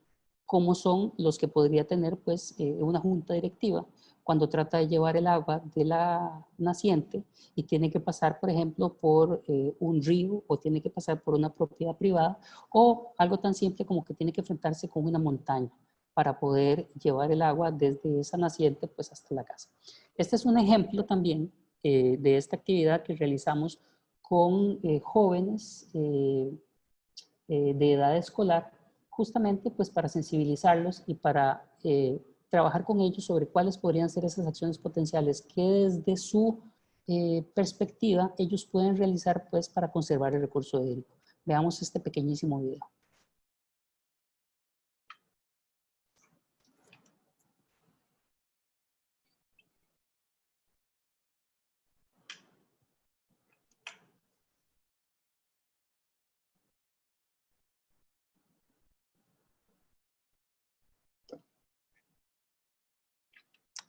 como son los que podría tener, pues, una junta directiva cuando trata de llevar el agua de la naciente y tiene que pasar, por ejemplo, por un río o tiene que pasar por una propiedad privada o algo tan simple como que tiene que enfrentarse con una montaña para poder llevar el agua desde esa naciente pues hasta la casa. Este es un ejemplo también de esta actividad que realizamos con jóvenes de edad escolar, justamente pues para sensibilizarlos y para trabajar con ellos sobre cuáles podrían ser esas acciones potenciales que desde su perspectiva ellos pueden realizar pues para conservar el recurso hídrico. Veamos este pequeñísimo video.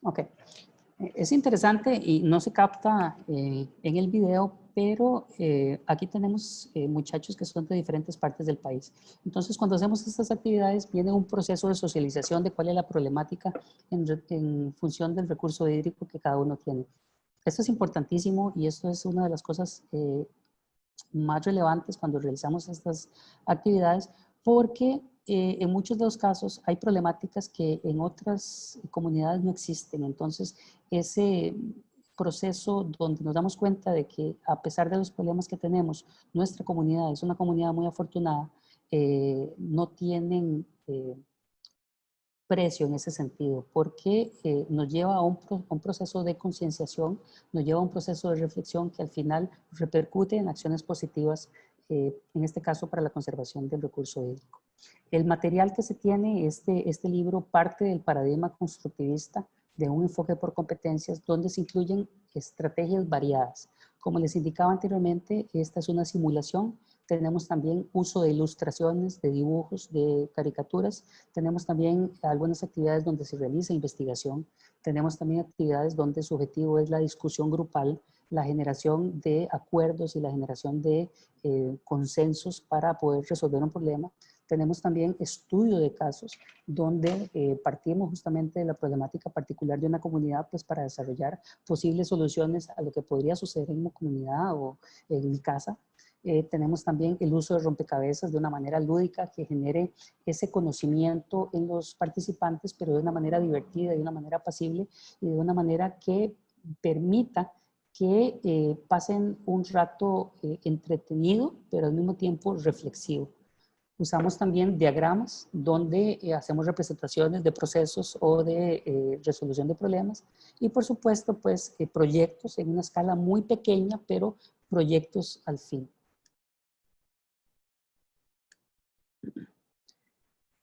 Ok, es interesante y no se capta en el video, pero aquí tenemos muchachos que son de diferentes partes del país. Entonces, cuando hacemos estas actividades, viene un proceso de socialización de cuál es la problemática en función del recurso hídrico que cada uno tiene. Esto es importantísimo y esto es una de las cosas más relevantes cuando realizamos estas actividades, porque en muchos de los casos hay problemáticas que en otras comunidades no existen. Entonces, ese proceso donde nos damos cuenta de que a pesar de los problemas que tenemos, nuestra comunidad es una comunidad muy afortunada, no tienen precio en ese sentido, porque nos lleva a un proceso de concienciación, nos lleva a un proceso de reflexión que al final repercute en acciones positivas, en este caso para la conservación del recurso hídrico. El material que se tiene, este libro parte del paradigma constructivista de un enfoque por competencias donde se incluyen estrategias variadas. Como les indicaba anteriormente, esta es una simulación Tenemos también uso de ilustraciones, de dibujos, de caricaturas. Tenemos también algunas actividades donde se realiza investigación. Tenemos también actividades donde su objetivo es la discusión grupal, la generación de acuerdos y la generación de consensos para poder resolver un problema. Tenemos también estudio de casos donde partimos justamente de la problemática particular de una comunidad pues para desarrollar posibles soluciones a lo que podría suceder en una comunidad o en mi casa. Tenemos también el uso de rompecabezas de una manera lúdica que genere ese conocimiento en los participantes, pero de una manera divertida, de una manera pasible y de una manera que permita que pasen un rato entretenido, pero al mismo tiempo reflexivo. Usamos también diagramas donde hacemos representaciones de procesos o de resolución de problemas y por supuesto pues proyectos en una escala muy pequeña, pero proyectos al fin.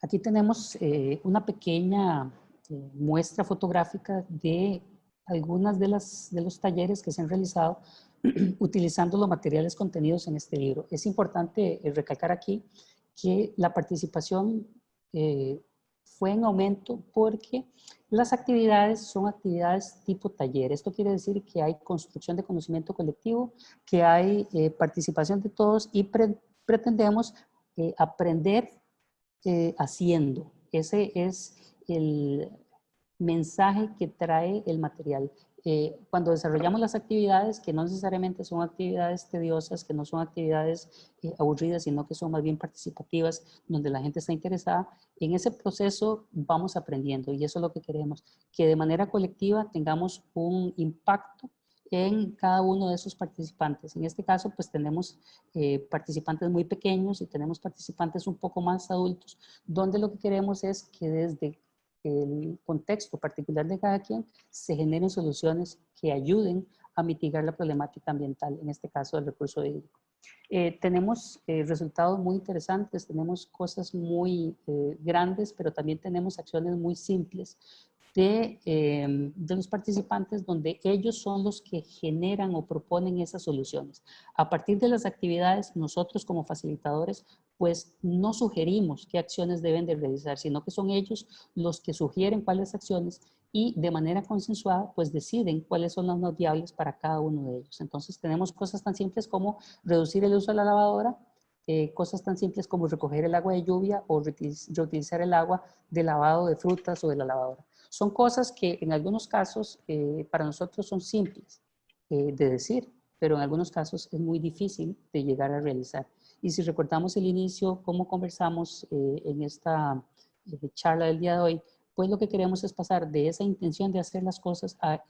Aquí tenemos una pequeña muestra fotográfica de algunas de los talleres que se han realizado utilizando los materiales contenidos en este libro. Es importante recalcar aquí que la participación fue en aumento porque las actividades son actividades tipo taller. Esto quiere decir que hay construcción de conocimiento colectivo, que hay participación de todos y pretendemos aprender haciendo. Ese es el mensaje que trae el material. Cuando desarrollamos las actividades, que no necesariamente son actividades tediosas, que no son actividades aburridas, sino que son más bien participativas, donde la gente está interesada, en ese proceso vamos aprendiendo y eso es lo que queremos, que de manera colectiva tengamos un impacto en cada uno de esos participantes. En este caso, pues tenemos participantes muy pequeños y tenemos participantes un poco más adultos, donde lo que queremos es que desde el contexto particular de cada quien se generen soluciones que ayuden a mitigar la problemática ambiental, en este caso el recurso hídrico. Tenemos resultados muy interesantes, tenemos cosas muy grandes, pero también tenemos acciones muy simples de los participantes donde ellos son los que generan o proponen esas soluciones. A partir de las actividades, nosotros como facilitadores, pues no sugerimos qué acciones deben de realizar, sino que son ellos los que sugieren cuáles acciones y de manera consensuada, pues deciden cuáles son las más viables para cada uno de ellos. Entonces tenemos cosas tan simples como reducir el uso de la lavadora, cosas tan simples como recoger el agua de lluvia o reutilizar el agua de lavado de frutas o de la lavadora. Son cosas que en algunos casos para nosotros son simples de decir, pero en algunos casos es muy difícil de llegar a realizar. Y si recordamos el inicio, cómo conversamos en esta charla del día de hoy, pues lo que queremos es pasar de esa intención de hacer las cosas a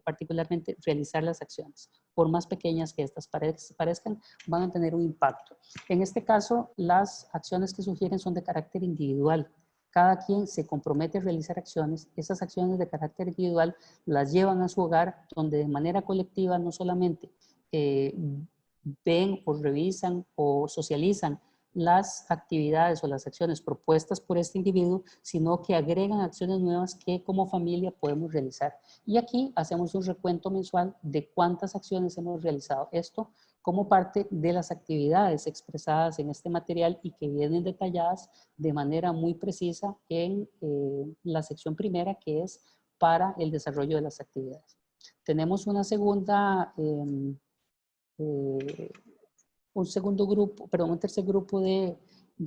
particularmente realizar las acciones. Por más pequeñas que estas parezcan, van a tener un impacto. En este caso, las acciones que sugieren son de carácter individual. Cada quien se compromete a realizar acciones. Esas acciones de carácter individual las llevan a su hogar, donde de manera colectiva no solamente ven o revisan o socializan las actividades o las acciones propuestas por este individuo, sino que agregan acciones nuevas que como familia podemos realizar. Y aquí hacemos un recuento mensual de cuántas acciones hemos realizado. Esto como parte de las actividades expresadas en este material y que vienen detalladas de manera muy precisa en la sección primera, que es para el desarrollo de las actividades. Tenemos una segunda un tercer grupo de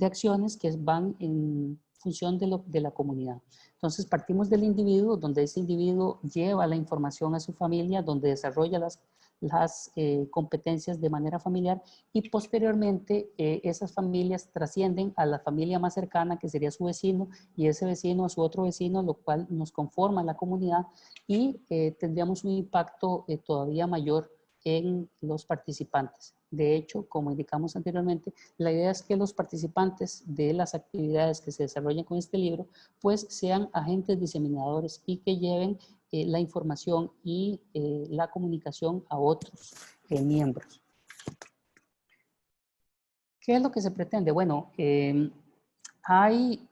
acciones que van en función de la comunidad. Entonces partimos del individuo, donde ese individuo lleva la información a su familia, donde desarrolla las competencias de manera familiar y posteriormente esas familias trascienden a la familia más cercana, que sería su vecino, y ese vecino a su otro vecino, lo cual nos conforma la comunidad y tendríamos un impacto todavía mayor en los participantes. De hecho, como indicamos anteriormente, la idea es que los participantes de las actividades que se desarrollan con este libro, pues sean agentes diseminadores y que lleven la información y la comunicación a otros miembros. ¿Qué es lo que se pretende? Bueno, hay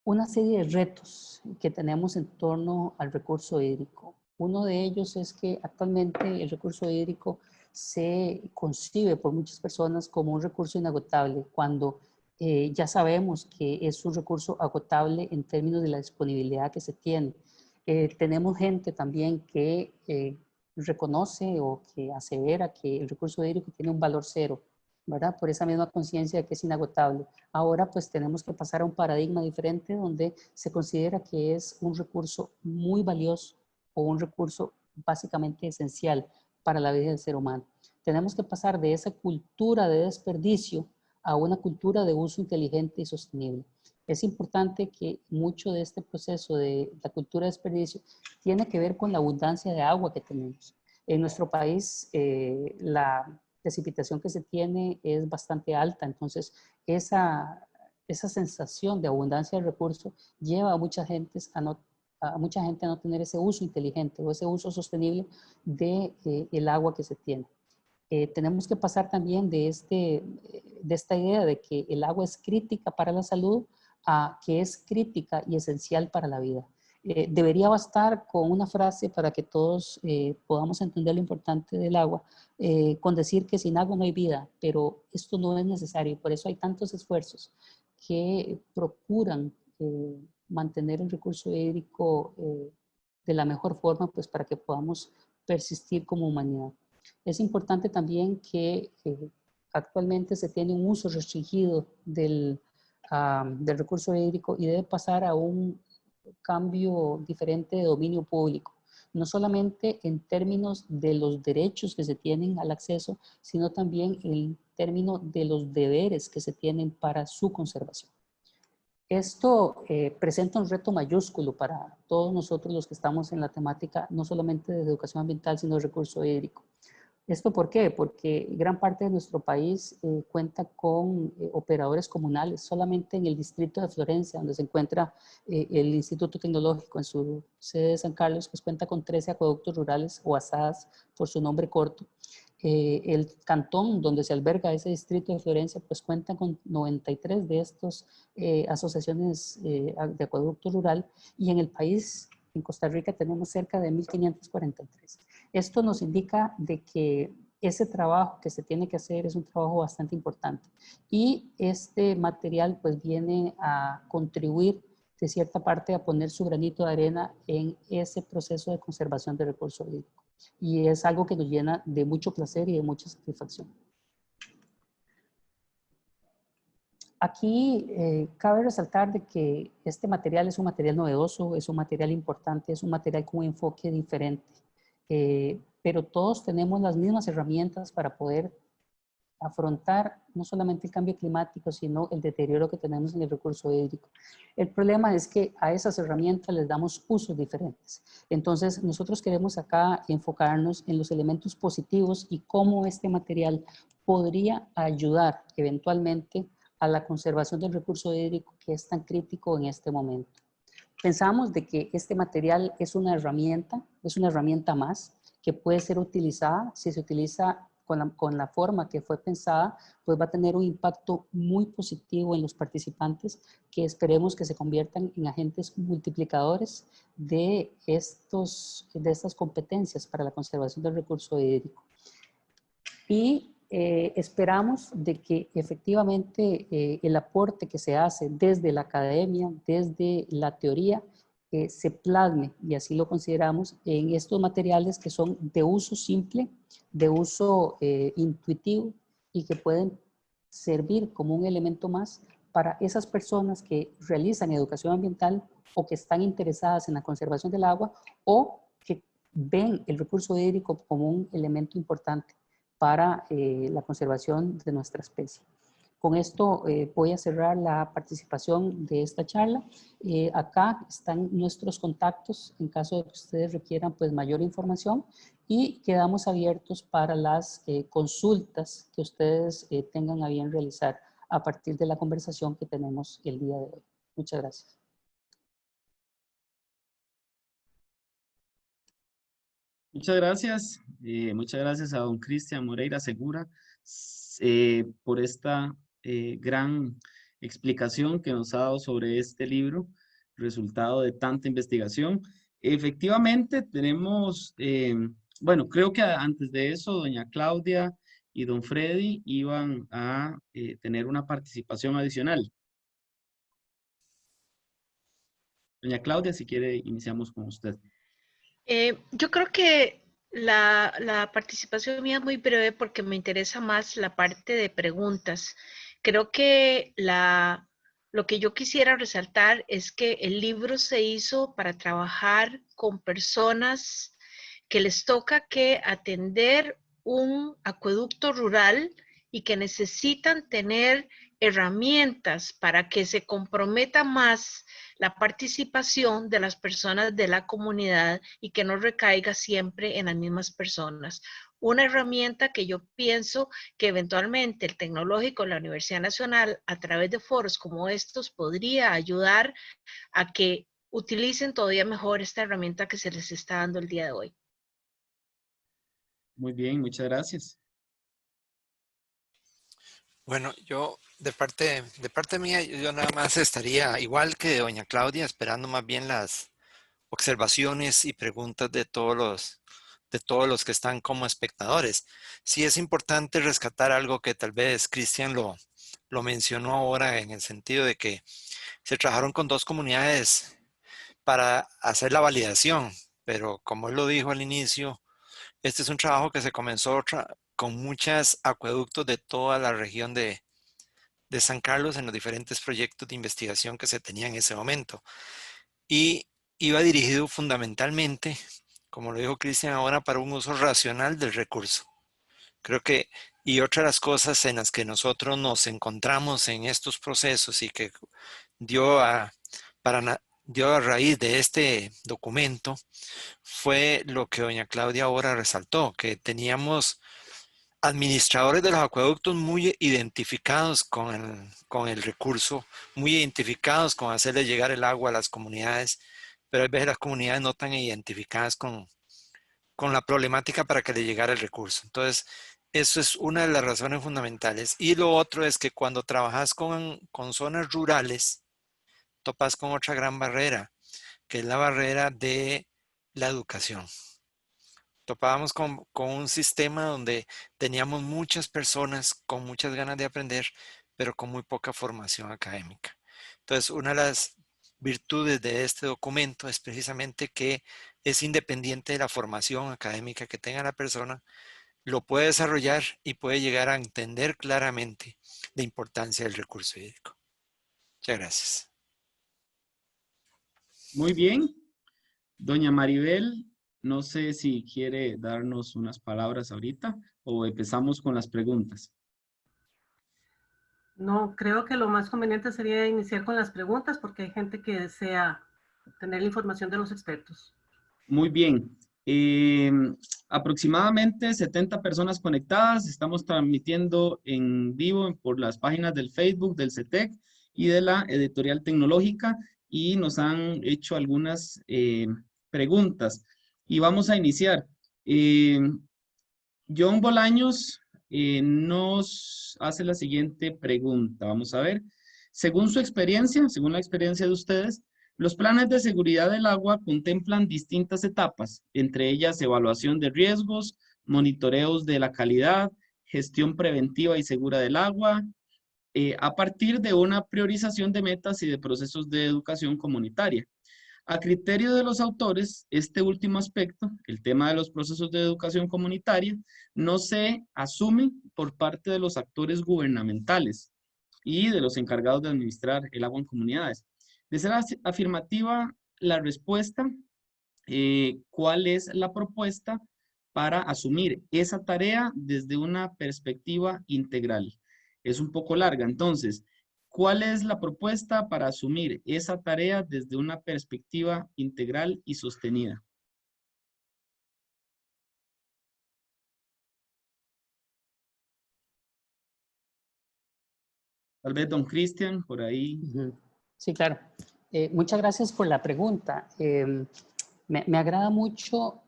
una serie de retos que tenemos en torno al recurso hídrico. Uno de ellos es que actualmente el recurso hídrico se concibe por muchas personas como un recurso inagotable, cuando ya sabemos que es un recurso agotable en términos de la disponibilidad que se tiene. Tenemos gente también que reconoce o que asevera que el recurso hídrico tiene un valor cero, ¿verdad? Por esa misma conciencia de que es inagotable. Ahora pues tenemos que pasar a un paradigma diferente donde se considera que es un recurso muy valioso o un recurso básicamente esencial para la vida del ser humano. Tenemos que pasar de esa cultura de desperdicio a una cultura de uso inteligente y sostenible. Es importante que mucho de este proceso de la cultura de desperdicio tiene que ver con la abundancia de agua que tenemos. En nuestro país, la precipitación que se tiene es bastante alta, entonces esa sensación de abundancia de recursos lleva a mucha gente a no tener ese uso inteligente o ese uso sostenible de el agua que se tiene. Tenemos que pasar también de esta idea de que el agua es crítica para la salud a que es crítica y esencial para la vida. Debería bastar con una frase para que todos podamos entender lo importante del agua, con decir que sin agua no hay vida, pero esto no es necesario y por eso hay tantos esfuerzos que procuran mantener el recurso hídrico de la mejor forma, pues para que podamos persistir como humanidad. Es importante también que actualmente se tiene un uso restringido del recurso hídrico y debe pasar a un cambio diferente de dominio público, no solamente en términos de los derechos que se tienen al acceso, sino también en términos de los deberes que se tienen para su conservación. Esto presenta un reto mayúsculo para todos nosotros los que estamos en la temática, no solamente de educación ambiental, sino de recurso hídrico. ¿Esto por qué? Porque gran parte de nuestro país cuenta con operadores comunales. Solamente en el distrito de Florencia, donde se encuentra el Instituto Tecnológico en su sede de San Carlos, pues cuenta con 13 acueductos rurales o ASADs por su nombre corto. El cantón donde se alberga ese distrito de Florencia, pues cuenta con 93 de estas asociaciones de acueducto rural, y en el país, en Costa Rica, tenemos cerca de 1.543. Esto nos indica de que ese trabajo que se tiene que hacer es un trabajo bastante importante, y este material pues viene a contribuir de cierta parte a poner su granito de arena en ese proceso de conservación de recursos hídricos. Y es algo que nos llena de mucho placer y de mucha satisfacción. Aquí cabe resaltar de que este material es un material novedoso, es un material importante, es un material con un enfoque diferente, pero todos tenemos las mismas herramientas para poder afrontar no solamente el cambio climático, sino el deterioro que tenemos en el recurso hídrico. El problema es que a esas herramientas les damos usos diferentes. Entonces, nosotros queremos acá enfocarnos en los elementos positivos y cómo este material podría ayudar eventualmente a la conservación del recurso hídrico que es tan crítico en este momento. Pensamos de que este material es una herramienta más que puede ser utilizada. Si se utiliza con la forma que fue pensada, pues va a tener un impacto muy positivo en los participantes, que esperemos que se conviertan en agentes multiplicadores de estas competencias para la conservación del recurso hídrico. Y esperamos de que efectivamente el aporte que se hace desde la academia, desde la teoría, se plasme, y así lo consideramos, en estos materiales que son de uso simple, de uso intuitivo, y que pueden servir como un elemento más para esas personas que realizan educación ambiental o que están interesadas en la conservación del agua, o que ven el recurso hídrico como un elemento importante para la conservación de nuestra especie. Con esto voy a cerrar la participación de esta charla. Acá están nuestros contactos en caso de que ustedes requieran pues mayor información, y quedamos abiertos para las consultas que ustedes tengan a bien realizar a partir de la conversación que tenemos el día de hoy. Muchas gracias. Muchas gracias a don Cristian Moreira Segura por esta gran explicación que nos ha dado sobre este libro, resultado de tanta investigación. Efectivamente, tenemos Bueno, creo que antes de eso, doña Claudia y don Freddy iban a tener una participación adicional. Doña Claudia, si quiere, iniciamos con usted. Yo creo que la participación mía es muy breve porque me interesa más la parte de preguntas. Creo que lo que yo quisiera resaltar es que el libro se hizo para trabajar con personas que les toca que atender un acueducto rural y que necesitan tener herramientas para que se comprometa más la participación de las personas de la comunidad y que no recaiga siempre en las mismas personas. Una herramienta que yo pienso que eventualmente el tecnológico de la Universidad Nacional, a través de foros como estos, podría ayudar a que utilicen todavía mejor esta herramienta que se les está dando el día de hoy. Muy bien, muchas gracias. Bueno, yo de parte mía, yo nada más estaría igual que doña Claudia, esperando más bien las observaciones y preguntas de todos los que están como espectadores. Sí es importante rescatar algo que tal vez Cristian lo mencionó ahora, en el sentido de que se trabajaron con dos comunidades para hacer la validación, pero como él lo dijo al inicio, este es un trabajo que se comenzó con muchos acueductos de toda la región de San Carlos en los diferentes proyectos de investigación que se tenía en ese momento. Y iba dirigido fundamentalmente, como lo dijo Cristian ahora, para un uso racional del recurso. Creo que, y otra de las cosas en las que nosotros nos encontramos en estos procesos y que dio dio a raíz de este documento, fue lo que doña Claudia ahora resaltó, que teníamos administradores de los acueductos muy identificados con el recurso, muy identificados con hacerle llegar el agua a las comunidades, pero a veces las comunidades no tan identificadas con la problemática para que le llegara el recurso. Entonces, eso es una de las razones fundamentales. Y lo otro es que cuando trabajas con zonas rurales, topas con otra gran barrera, que es la barrera de la educación. Topábamos con un sistema donde teníamos muchas personas con muchas ganas de aprender, pero con muy poca formación académica. Entonces, una de las virtudes de este documento es precisamente que es independiente de la formación académica que tenga la persona, lo puede desarrollar y puede llegar a entender claramente la importancia del recurso hídrico. Muchas gracias. Muy bien. Doña Maribel, no sé si quiere darnos unas palabras ahorita o empezamos con las preguntas. No, creo que lo más conveniente sería iniciar con las preguntas porque hay gente que desea tener la información de los expertos. Muy bien. Aproximadamente 70 personas conectadas. Estamos transmitiendo en vivo por las páginas del Facebook, del CETEC y de la Editorial Tecnológica y nos han hecho algunas preguntas. Y vamos a iniciar. John Bolaños nos hace la siguiente pregunta. Vamos a ver. Según su experiencia, según la experiencia de ustedes, los planes de seguridad del agua contemplan distintas etapas, entre ellas evaluación de riesgos, monitoreos de la calidad, gestión preventiva y segura del agua, a partir de una priorización de metas y de procesos de educación comunitaria. A criterio de los autores, este último aspecto, el tema de los procesos de educación comunitaria, no se asume por parte de los actores gubernamentales y de los encargados de administrar el agua en comunidades. De ser afirmativa la respuesta, ¿cuál es la propuesta para asumir esa tarea desde una perspectiva integral? Es un poco larga, entonces, ¿cuál es la propuesta para asumir esa tarea desde una perspectiva integral y sostenida? Tal vez don Cristian, por ahí. Sí, claro. Muchas gracias por la pregunta. Me agrada mucho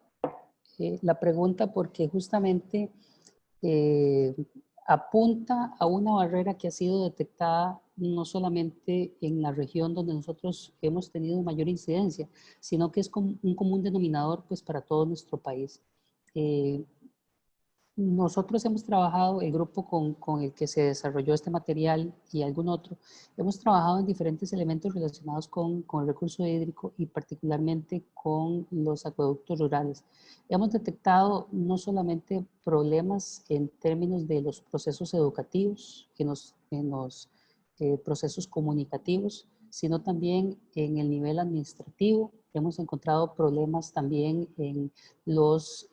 la pregunta porque justamente apunta a una barrera que ha sido detectada no solamente en la región donde nosotros hemos tenido mayor incidencia, sino que es un común denominador pues, para todo nuestro país. nosotros hemos trabajado, el grupo con el que se desarrolló este material y algún otro, hemos trabajado en diferentes elementos relacionados con el recurso hídrico y particularmente con los acueductos rurales. Hemos detectado no solamente problemas en términos de los procesos educativos, en los procesos comunicativos, sino también en el nivel administrativo. Hemos encontrado problemas también en los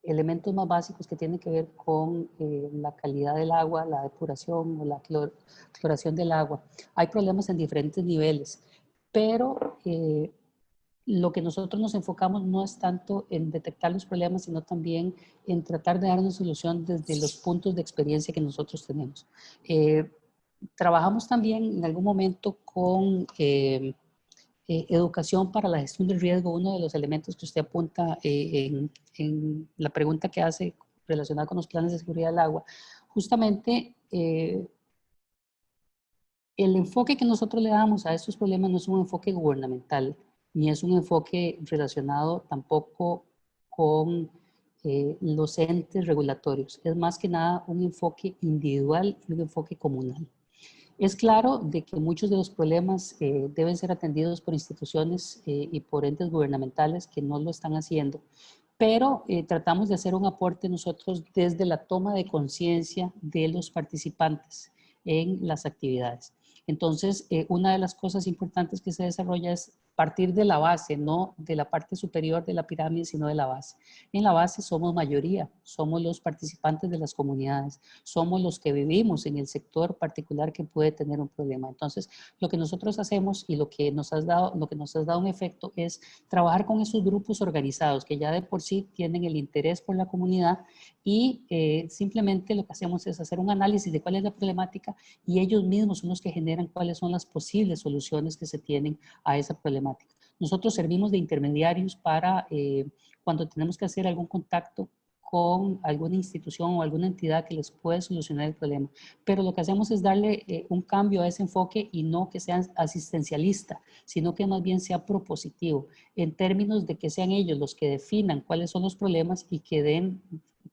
elementos más básicos que tienen que ver con la calidad del agua, la depuración o la cloración del agua. Hay problemas en diferentes niveles, pero lo que nosotros nos enfocamos no es tanto en detectar los problemas, sino también en tratar de dar una solución desde los puntos de experiencia que nosotros tenemos. Trabajamos también en algún momento con educación para la gestión del riesgo, uno de los elementos que usted apunta en la pregunta que hace relacionada con los planes de seguridad del agua. Justamente el enfoque que nosotros le damos a estos problemas no es un enfoque gubernamental, ni es un enfoque relacionado tampoco con los entes regulatorios. Es más que nada un enfoque individual y un enfoque comunal. Es claro de que muchos de los problemas deben ser atendidos por instituciones y por entes gubernamentales que no lo están haciendo, pero tratamos de hacer un aporte nosotros desde la toma de conciencia de los participantes en las actividades. Entonces, una de las cosas importantes que se desarrolla es partir de la base, no de la parte superior de la pirámide, sino de la base. En la base somos mayoría, somos los participantes de las comunidades, somos los que vivimos en el sector particular que puede tener un problema. Entonces, lo que nosotros hacemos y lo que nos has dado un efecto es trabajar con esos grupos organizados que ya de por sí tienen el interés por la comunidad y simplemente lo que hacemos es hacer un análisis de cuál es la problemática y ellos mismos son los que generan cuáles son las posibles soluciones que se tienen a esa problemática. Nosotros servimos de intermediarios para cuando tenemos que hacer algún contacto con alguna institución o alguna entidad que les puede solucionar el problema. Pero lo que hacemos es darle un cambio a ese enfoque y no que sea asistencialista, sino que más bien sea propositivo, en términos de que sean ellos los que definan cuáles son los problemas y que den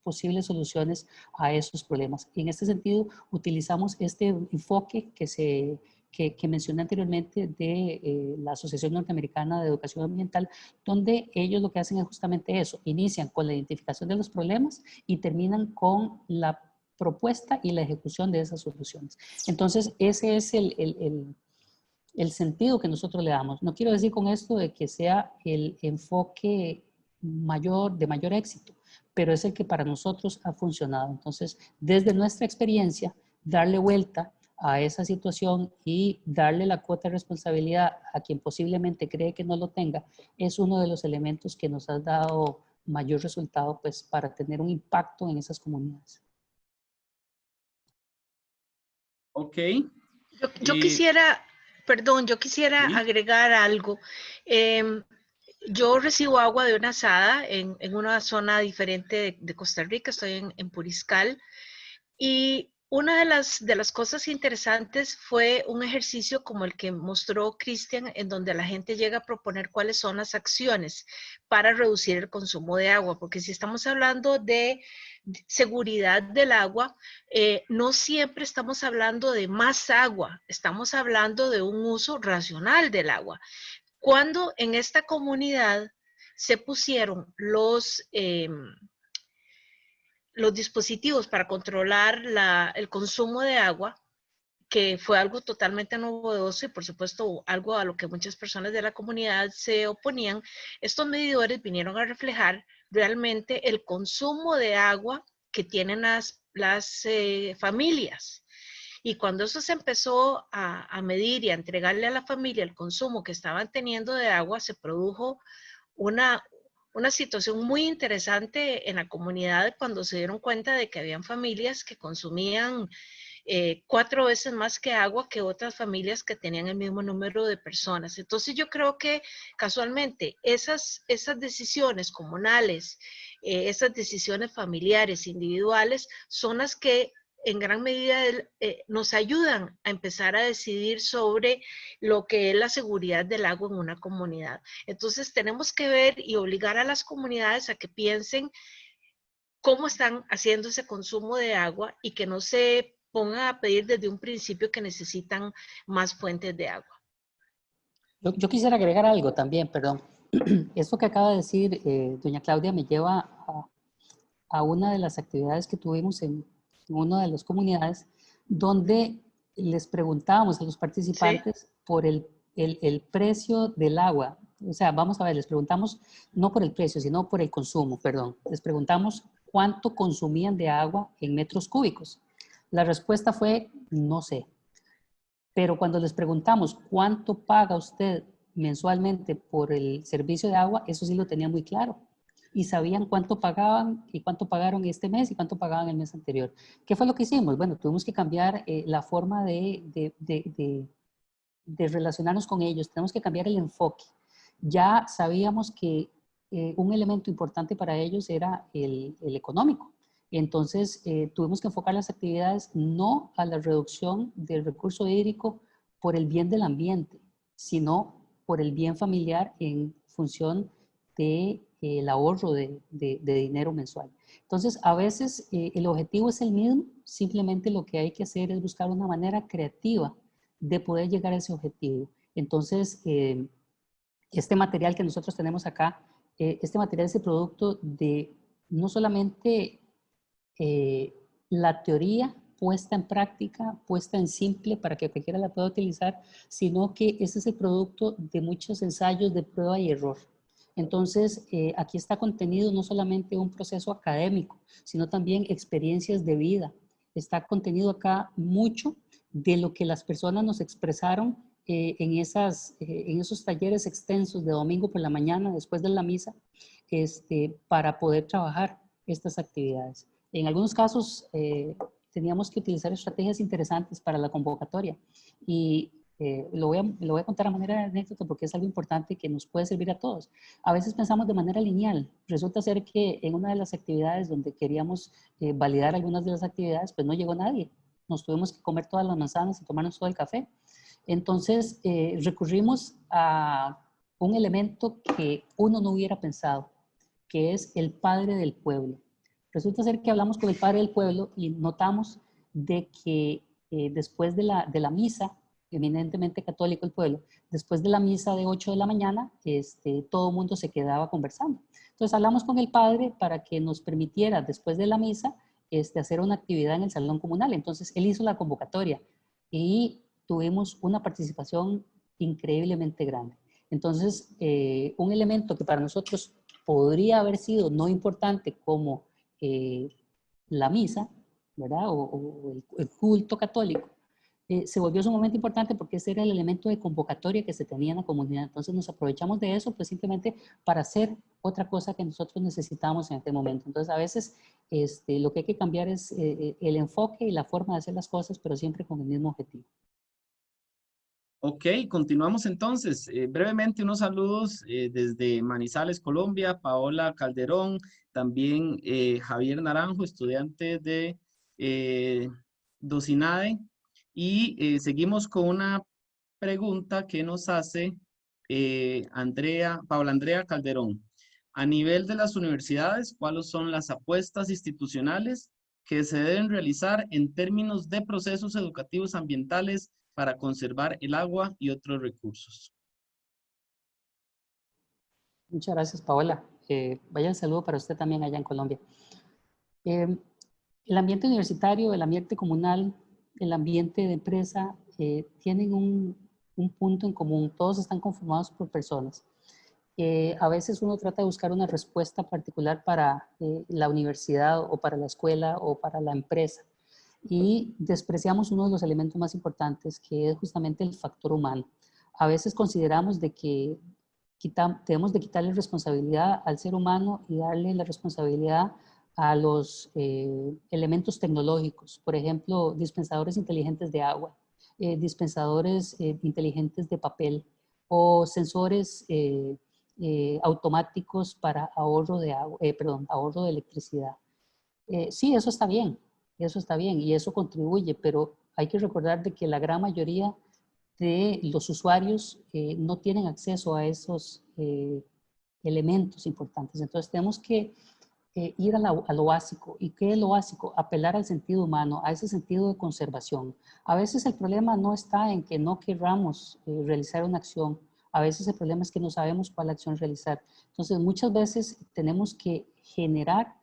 posibles soluciones a esos problemas. Y en este sentido, utilizamos este enfoque que mencioné anteriormente de la Asociación Norteamericana de Educación Ambiental, donde ellos lo que hacen es justamente eso, inician con la identificación de los problemas y terminan con la propuesta y la ejecución de esas soluciones. Entonces, ese es el sentido que nosotros le damos. No quiero decir con esto de que sea el enfoque de mayor éxito, pero es el que para nosotros ha funcionado. Entonces, desde nuestra experiencia, darle vuelta a esa situación y darle la cuota de responsabilidad a quien posiblemente cree que no lo tenga, es uno de los elementos que nos ha dado mayor resultado pues, para tener un impacto en esas comunidades. Ok. Yo quisiera, perdón, yo quisiera ¿sí? agregar algo. Yo recibo agua de una asada en una zona diferente de Costa Rica, estoy en Puriscal, y una de las cosas interesantes fue un ejercicio como el que mostró Cristian, en donde la gente llega a proponer cuáles son las acciones para reducir el consumo de agua, porque si estamos hablando de seguridad del agua, no siempre estamos hablando de más agua, estamos hablando de un uso racional del agua. Cuando en esta comunidad se pusieron los dispositivos para controlar el consumo de agua, que fue algo totalmente novedoso y por supuesto algo a lo que muchas personas de la comunidad se oponían, estos medidores vinieron a reflejar realmente el consumo de agua que tienen las familias. Y cuando eso se empezó a medir y a entregarle a la familia el consumo que estaban teniendo de agua, se produjo una situación muy interesante en la comunidad cuando se dieron cuenta de que habían familias que consumían 4 veces más que agua que otras familias que tenían el mismo número de personas. Entonces yo creo que casualmente esas decisiones comunales, esas decisiones familiares, individuales, son las que en gran medida nos ayudan a empezar a decidir sobre lo que es la seguridad del agua en una comunidad. Entonces tenemos que ver y obligar a las comunidades a que piensen cómo están haciendo ese consumo de agua y que no se pongan a pedir desde un principio que necesitan más fuentes de agua. Yo quisiera agregar algo también, perdón. Esto que acaba de decir doña Claudia me lleva a una de las actividades que tuvimos en una de las comunidades, donde les preguntábamos a los participantes por el precio del agua. O sea, vamos a ver, les preguntamos no por el precio, sino por el consumo, perdón. Les preguntamos cuánto consumían de agua en metros cúbicos. La respuesta fue, no sé. Pero cuando les preguntamos cuánto paga usted mensualmente por el servicio de agua, eso sí lo tenían muy claro. Y sabían cuánto pagaban y cuánto pagaron este mes y cuánto pagaban el mes anterior. ¿Qué fue lo que hicimos? Bueno, tuvimos que cambiar la forma de relacionarnos con ellos. Tenemos que cambiar el enfoque. Ya sabíamos que un elemento importante para ellos era el económico. Entonces, tuvimos que enfocar las actividades no a la reducción del recurso hídrico por el bien del ambiente, sino por el bien familiar en función del ahorro de dinero mensual. Entonces, a veces el objetivo es el mismo, simplemente lo que hay que hacer es buscar una manera creativa de poder llegar a ese objetivo. Entonces, este material que nosotros tenemos acá, este material es el producto de no solamente la teoría puesta en práctica, puesta en simple para que cualquiera la pueda utilizar, sino que este es el producto de muchos ensayos de prueba y error. Entonces, aquí está contenido no solamente un proceso académico, sino también experiencias de vida. Está contenido acá mucho de lo que las personas nos expresaron en esos talleres extensos de domingo por la mañana, después de la misa, para poder trabajar estas actividades. En algunos casos teníamos que utilizar estrategias interesantes para la convocatoria y lo voy a contar a manera de anécdota porque es algo importante que nos puede servir a todos. A veces pensamos de manera lineal. Resulta ser que en una de las actividades donde queríamos validar algunas de las actividades, pues no llegó nadie. Nos tuvimos que comer todas las manzanas y tomarnos todo el café. Entonces recurrimos a un elemento que uno no hubiera pensado, que es el padre del pueblo. Resulta ser que hablamos con el padre del pueblo y notamos de que después de la misa, eminentemente católico el pueblo, después de la misa de 8 de la mañana, todo el mundo se quedaba conversando. Entonces hablamos con el padre para que nos permitiera, después de la misa, hacer una actividad en el salón comunal. Entonces él hizo la convocatoria y tuvimos una participación increíblemente grande. Entonces, un elemento que para nosotros podría haber sido no importante como la misa, ¿verdad? O el culto católico, se volvió sumamente importante porque ese era el elemento de convocatoria que se tenía en la comunidad. Entonces nos aprovechamos de eso pues simplemente para hacer otra cosa que nosotros necesitábamos en este momento. Entonces a veces lo que hay que cambiar es el enfoque y la forma de hacer las cosas, pero siempre con el mismo objetivo. Ok, continuamos entonces. Brevemente unos saludos desde Manizales, Colombia, Paola Calderón, también Javier Naranjo, estudiante de Docinade. Y seguimos con una pregunta que nos hace Paola Andrea Calderón. A nivel de las universidades, ¿cuáles son las apuestas institucionales que se deben realizar en términos de procesos educativos ambientales para conservar el agua y otros recursos? Muchas gracias, Paola. Vaya un saludo para usted también allá en Colombia. El ambiente universitario, el ambiente comunal, el ambiente de empresa tienen un punto en común. Todos están conformados por personas. A veces uno trata de buscar una respuesta particular para la universidad o para la escuela o para la empresa y despreciamos uno de los elementos más importantes, que es justamente el factor humano. A veces consideramos de que debemos de quitarle responsabilidad al ser humano y darle la responsabilidad a los elementos tecnológicos, por ejemplo, dispensadores inteligentes de agua, dispensadores inteligentes de papel o sensores automáticos para ahorro de agua, ahorro de electricidad. Sí, eso está bien, Eso está bien y eso contribuye, pero hay que recordar de que la gran mayoría de los usuarios no tienen acceso a esos elementos importantes. Entonces tenemos que ir a lo básico. ¿Y qué es lo básico? Apelar al sentido humano, a ese sentido de conservación. A veces el problema no está en que no querramos realizar una acción. A veces el problema es que no sabemos cuál acción realizar. Entonces, muchas veces tenemos que generar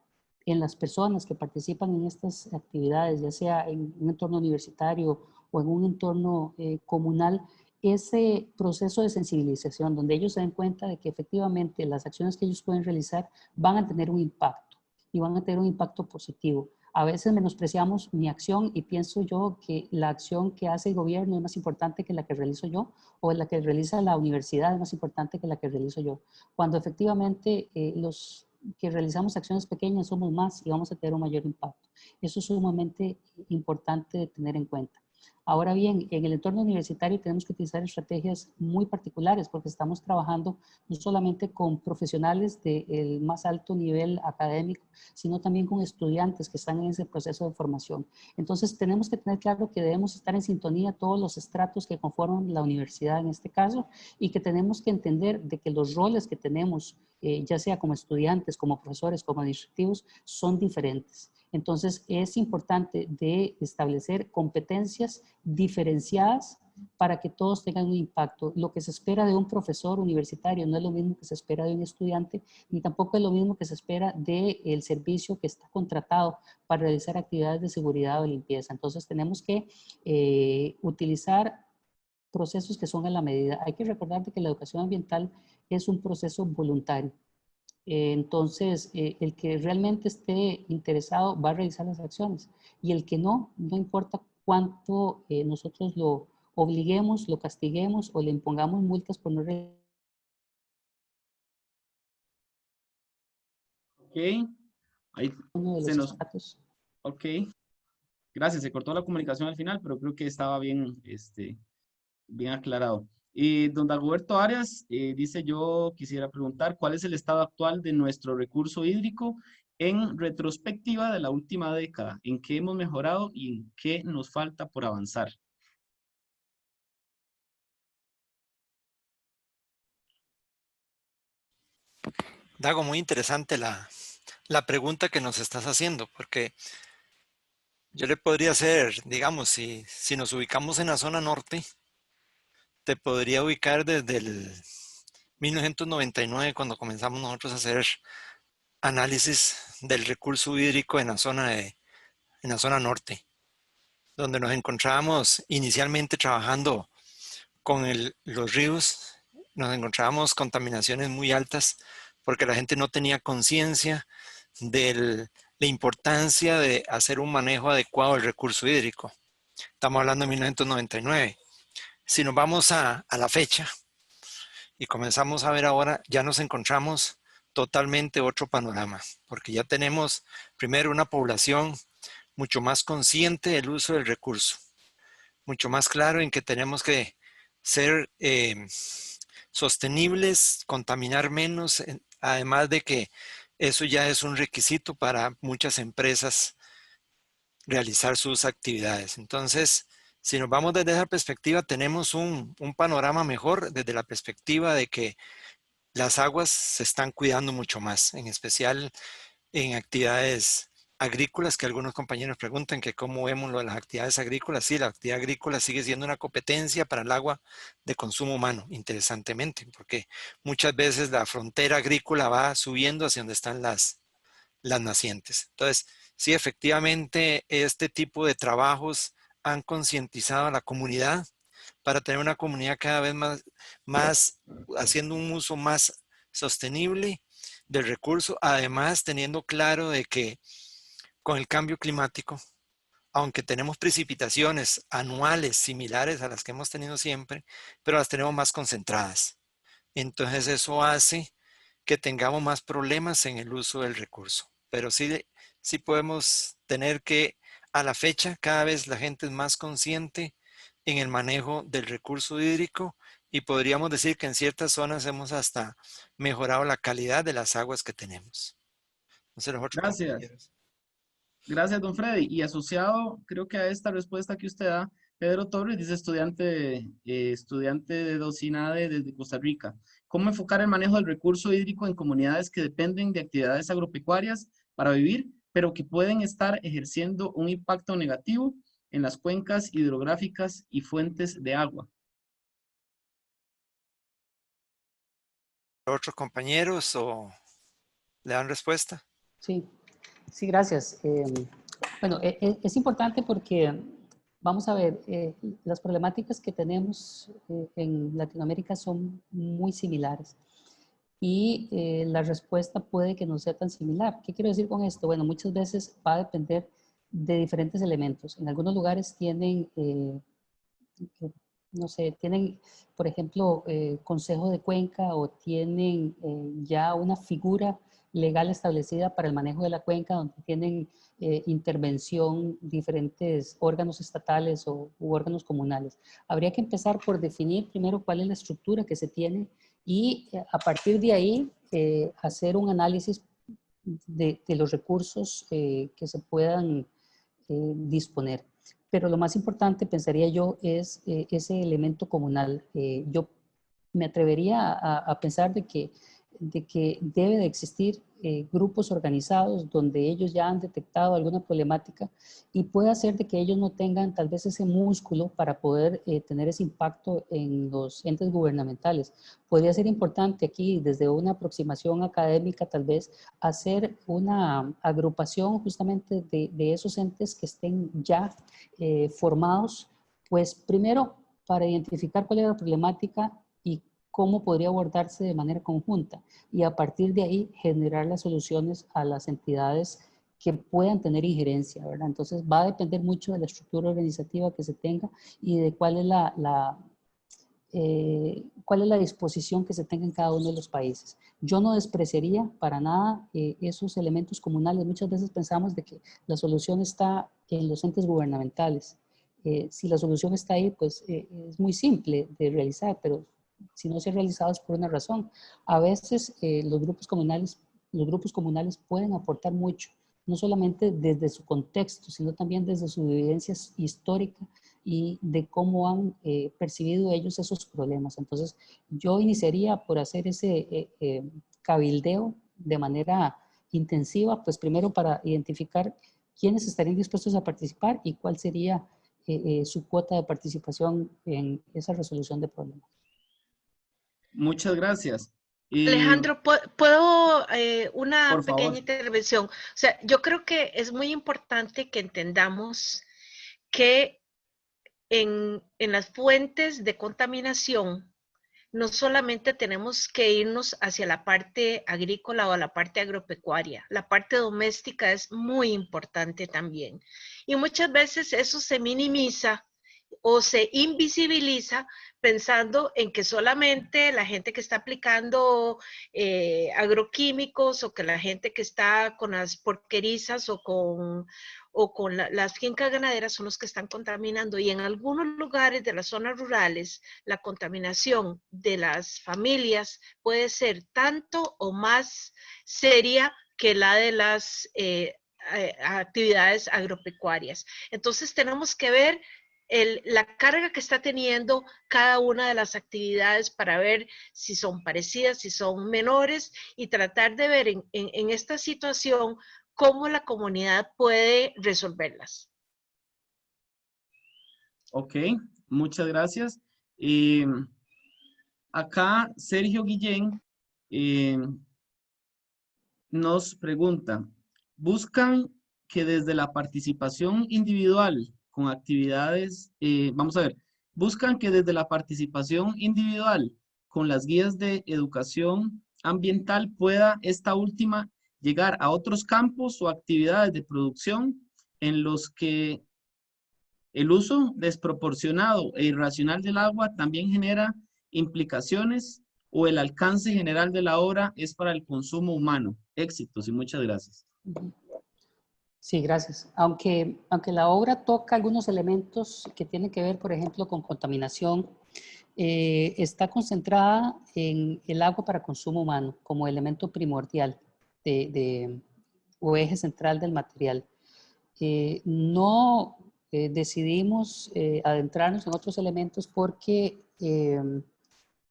en las personas que participan en estas actividades, ya sea en un entorno universitario o en un entorno comunal, ese proceso de sensibilización donde ellos se den cuenta de que efectivamente las acciones que ellos pueden realizar van a tener un impacto y van a tener un impacto positivo. A veces menospreciamos mi acción y pienso yo que la acción que hace el gobierno es más importante que la que realizo yo, o la que realiza la universidad es más importante que la que realizo yo, cuando efectivamente los que realizamos acciones pequeñas somos más y vamos a tener un mayor impacto. Eso es sumamente importante de tener en cuenta. Ahora bien, en el entorno universitario tenemos que utilizar estrategias muy particulares porque estamos trabajando no solamente con profesionales del más alto nivel académico, sino también con estudiantes que están en ese proceso de formación. Entonces tenemos que tener claro que debemos estar en sintonía todos los estratos que conforman la universidad en este caso, y que tenemos que entender de que los roles que tenemos, ya sea como estudiantes, como profesores, como administrativos, son diferentes. Entonces, es importante de establecer competencias diferenciadas para que todos tengan un impacto. Lo que se espera de un profesor universitario no es lo mismo que se espera de un estudiante, ni tampoco es lo mismo que se espera del servicio que está contratado para realizar actividades de seguridad o limpieza. Entonces, tenemos que utilizar procesos que son a la medida. Hay que recordar que la educación ambiental es un proceso voluntario. Entonces, el que realmente esté interesado va a realizar las acciones, y el que no, no importa cuánto nosotros lo obliguemos, lo castiguemos o le impongamos multas por no realizar. Ok, ahí Uno de se los nos... estratos. Ok, gracias, se cortó la comunicación al final, pero creo que estaba bien, bien aclarado. Don Dagoberto Arias dice, yo quisiera preguntar, ¿cuál es el estado actual de nuestro recurso hídrico en retrospectiva de la última década? ¿En qué hemos mejorado y en qué nos falta por avanzar? Dago, muy interesante la pregunta que nos estás haciendo, porque yo le podría hacer, digamos, si nos ubicamos en la zona norte, te podría ubicar desde el 1999, cuando comenzamos nosotros a hacer análisis del recurso hídrico en la zona norte, donde nos encontrábamos inicialmente trabajando con los ríos, nos encontrábamos contaminaciones muy altas porque la gente no tenía conciencia de la importancia de hacer un manejo adecuado del recurso hídrico. Estamos hablando de 1999. Si nos vamos a la fecha y comenzamos a ver ahora, ya nos encontramos totalmente otro panorama, porque ya tenemos primero una población mucho más consciente del uso del recurso, mucho más claro en que tenemos que ser sostenibles, contaminar menos, además de que eso ya es un requisito para muchas empresas realizar sus actividades. Entonces, si nos vamos desde esa perspectiva, tenemos un panorama mejor desde la perspectiva de que las aguas se están cuidando mucho más, en especial en actividades agrícolas, que algunos compañeros preguntan que cómo vemos lo de las actividades agrícolas. Sí, la actividad agrícola sigue siendo una competencia para el agua de consumo humano, interesantemente, porque muchas veces la frontera agrícola va subiendo hacia donde están las nacientes. Entonces, sí, efectivamente, este tipo de trabajos han concientizado a la comunidad para tener una comunidad cada vez más haciendo un uso más sostenible del recurso, además teniendo claro de que con el cambio climático, aunque tenemos precipitaciones anuales similares a las que hemos tenido siempre, pero las tenemos más concentradas. Entonces eso hace que tengamos más problemas en el uso del recurso. Pero sí podemos tener que a la fecha cada vez la gente es más consciente en el manejo del recurso hídrico, y podríamos decir que en ciertas zonas hemos hasta mejorado la calidad de las aguas que tenemos. No sé, los otros Gracias. compañeros. Gracias, don Freddy. Y asociado, creo que a esta respuesta que usted da, Pedro Torres dice estudiante de Docinade desde Costa Rica. ¿Cómo enfocar el manejo del recurso hídrico en comunidades que dependen de actividades agropecuarias para vivir, pero que pueden estar ejerciendo un impacto negativo en las cuencas hidrográficas y fuentes de agua? ¿Otros compañeros o le dan respuesta? Sí, sí, gracias. Bueno, es importante porque, vamos a ver, las problemáticas que tenemos en Latinoamérica son muy similares y la respuesta puede que no sea tan similar. ¿Qué quiero decir con esto? Bueno, muchas veces va a depender de diferentes elementos. En algunos lugares tienen, no sé, tienen, por ejemplo, consejo de cuenca o tienen ya una figura legal establecida para el manejo de la cuenca, donde tienen intervención diferentes órganos estatales u órganos comunales. Habría que empezar por definir primero cuál es la estructura que se tiene y a partir de ahí hacer un análisis de los recursos que se puedan disponer. Pero lo más importante, pensaría yo, es ese elemento comunal. Yo me atrevería a pensar de que debe de existir grupos organizados donde ellos ya han detectado alguna problemática y puede hacer de que ellos no tengan tal vez ese músculo para poder tener ese impacto en los entes gubernamentales. Podría ser importante aquí, desde una aproximación académica, tal vez hacer una agrupación justamente de esos entes que estén ya formados, pues primero para identificar cuál es la problemática y cómo podría abordarse de manera conjunta y a partir de ahí generar las soluciones a las entidades que puedan tener injerencia, ¿verdad? Entonces va a depender mucho de la estructura organizativa que se tenga y de cuál es cuál es la disposición que se tenga en cada uno de los países. Yo no despreciaría para nada esos elementos comunales. Muchas veces pensamos de que la solución está en los entes gubernamentales. Si la solución está ahí, pues es muy simple de realizar, pero si no se ha realizado es por una razón. A veces los grupos comunales pueden aportar mucho, no solamente desde su contexto, sino también desde su vivencia histórica y de cómo han percibido ellos esos problemas. Entonces, yo iniciaría por hacer ese cabildeo de manera intensiva, pues primero para identificar quiénes estarían dispuestos a participar y cuál sería su cuota de participación en esa resolución de problemas. Muchas gracias. Alejandro, ¿puedo una Por favor. pequeña intervención? O sea, yo creo que es muy importante que entendamos que en las fuentes de contaminación no solamente tenemos que irnos hacia la parte agrícola o la parte agropecuaria, la parte doméstica es muy importante también. Y muchas veces eso se minimiza o se invisibiliza pensando en que solamente la gente que está aplicando agroquímicos o que la gente que está con las porquerizas o con las fincas ganaderas son los que están contaminando. Y en algunos lugares de las zonas rurales, la contaminación de las familias puede ser tanto o más seria que la de las actividades agropecuarias. Entonces tenemos que ver la carga que está teniendo cada una de las actividades para ver si son parecidas, si son menores y tratar de ver en esta situación cómo la comunidad puede resolverlas. Ok, muchas gracias. Acá Sergio Guillén nos pregunta, ¿buscan que desde la participación individual con actividades, vamos a ver, buscan que desde la participación individual con las guías de educación ambiental pueda esta última llegar a otros campos o actividades de producción en los que el uso desproporcionado e irracional del agua también genera implicaciones o el alcance general de la obra es para el consumo humano? Éxitos y muchas gracias. Sí, gracias. Aunque la obra toca algunos elementos que tienen que ver, por ejemplo, con contaminación, está concentrada en el agua para consumo humano como elemento primordial o eje central del material. No decidimos adentrarnos en otros elementos porque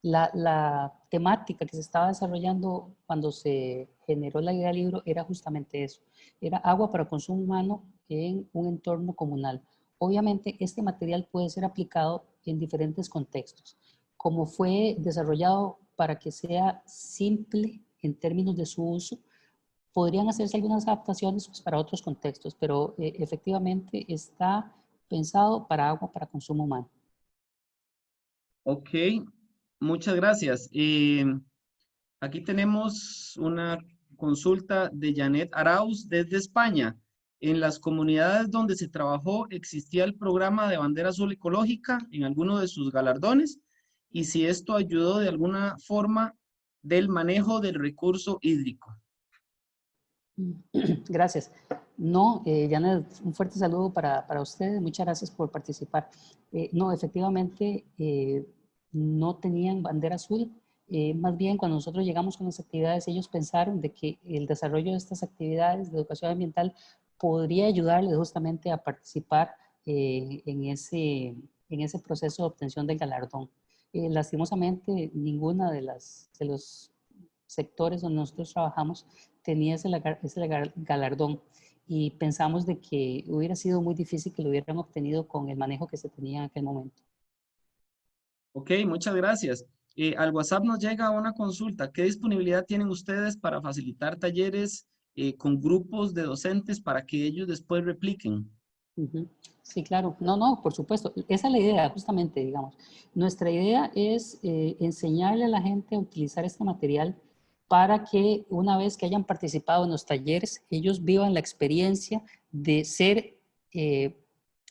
la temática que se estaba desarrollando cuando se generó la idea del libro era justamente eso. Era agua para consumo humano en un entorno comunal. Obviamente, este material puede ser aplicado en diferentes contextos. Como fue desarrollado para que sea simple en términos de su uso, podrían hacerse algunas adaptaciones pues, para otros contextos, pero efectivamente está pensado para agua para consumo humano. Ok, muchas gracias. Aquí tenemos una consulta de Janet Arauz desde España. En las comunidades donde se trabajó, ¿existía el programa de bandera azul ecológica en alguno de sus galardones? Y si esto ayudó de alguna forma del manejo del recurso hídrico. Gracias. No, Janet, un fuerte saludo para ustedes. Muchas gracias por participar. No, efectivamente, no tenían bandera azul. Más bien, cuando nosotros llegamos con las actividades, ellos pensaron de que el desarrollo de estas actividades de educación ambiental podría ayudarles justamente a participar en ese proceso de obtención del galardón. Lastimosamente, ninguna de los sectores donde nosotros trabajamos tenía ese galardón y pensamos de que hubiera sido muy difícil que lo hubieran obtenido con el manejo que se tenía en aquel momento. Ok, muchas gracias. Al WhatsApp nos llega una consulta. ¿Qué disponibilidad tienen ustedes para facilitar talleres con grupos de docentes para que ellos después repliquen? Sí, claro. No, por supuesto. Esa es la idea, justamente, digamos. Nuestra idea es enseñarle a la gente a utilizar este material para que una vez que hayan participado en los talleres, ellos vivan la experiencia de ser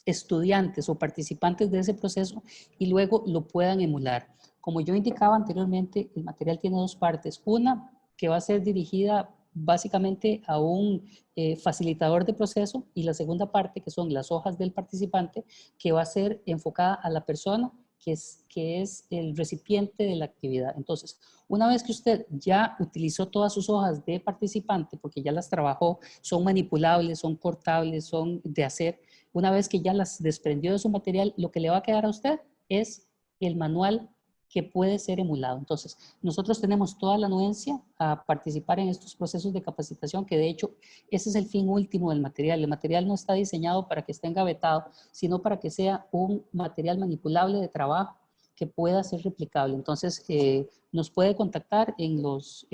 estudiantes o participantes de ese proceso y luego lo puedan emular. Como yo indicaba anteriormente, el material tiene dos partes. Una que va a ser dirigida básicamente a un facilitador de proceso y la segunda parte, que son las hojas del participante, que va a ser enfocada a la persona que es el recipiente de la actividad. Entonces, una vez que usted ya utilizó todas sus hojas de participante, porque ya las trabajó, son manipulables, son cortables, son de hacer, una vez que ya las desprendió de su material, lo que le va a quedar a usted es el manual que puede ser emulado. Entonces, nosotros tenemos toda la anuencia a participar en estos procesos de capacitación, que de hecho ese es el fin último del material. El material no está diseñado para que esté engavetado, sino para que sea un material manipulable de trabajo que pueda ser replicable. Entonces, nos puede contactar en los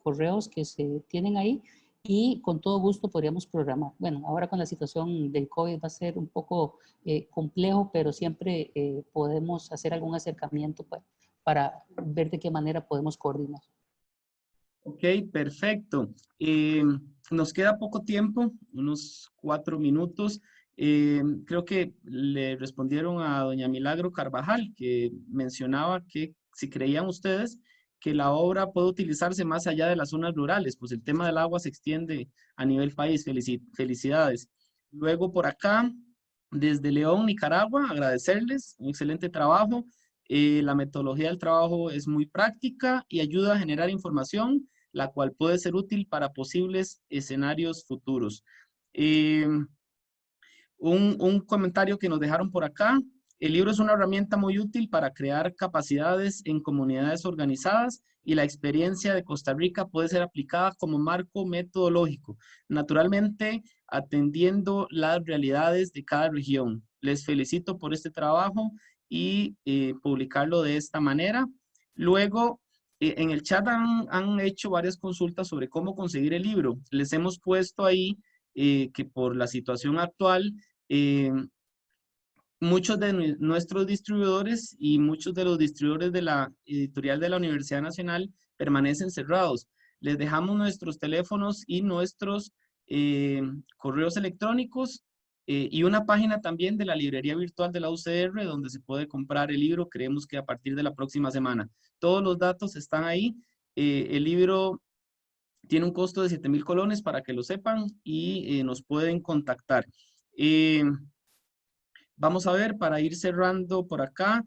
correos que se tienen ahí y con todo gusto podríamos programar. Bueno, ahora con la situación del COVID va a ser un poco complejo, pero siempre podemos hacer algún acercamiento para ver de qué manera podemos coordinar. Ok, perfecto. Nos queda poco tiempo, unos 4 minutos. Creo que le respondieron a doña Milagro Carvajal, que mencionaba que si creían ustedes que la obra puede utilizarse más allá de las zonas rurales, pues el tema del agua se extiende a nivel país. Felicidades. Luego por acá, desde León, Nicaragua, agradecerles, un excelente trabajo. La metodología del trabajo es muy práctica y ayuda a generar información, la cual puede ser útil para posibles escenarios futuros. Un comentario que nos dejaron por acá. El libro es una herramienta muy útil para crear capacidades en comunidades organizadas y la experiencia de Costa Rica puede ser aplicada como marco metodológico, naturalmente atendiendo las realidades de cada región. Les felicito por este trabajo y publicarlo de esta manera. Luego, en el chat han hecho varias consultas sobre cómo conseguir el libro. Les hemos puesto ahí que por la situación actual, muchos de nuestros distribuidores y muchos de los distribuidores de la editorial de la Universidad Nacional permanecen cerrados. Les dejamos nuestros teléfonos y nuestros correos electrónicos y una página también de la librería virtual de la UCR donde se puede comprar el libro. Creemos que a partir de la próxima semana. Todos los datos están ahí. El libro tiene un costo de 7,000 colones para que lo sepan y nos pueden contactar. Vamos a ver, para ir cerrando por acá,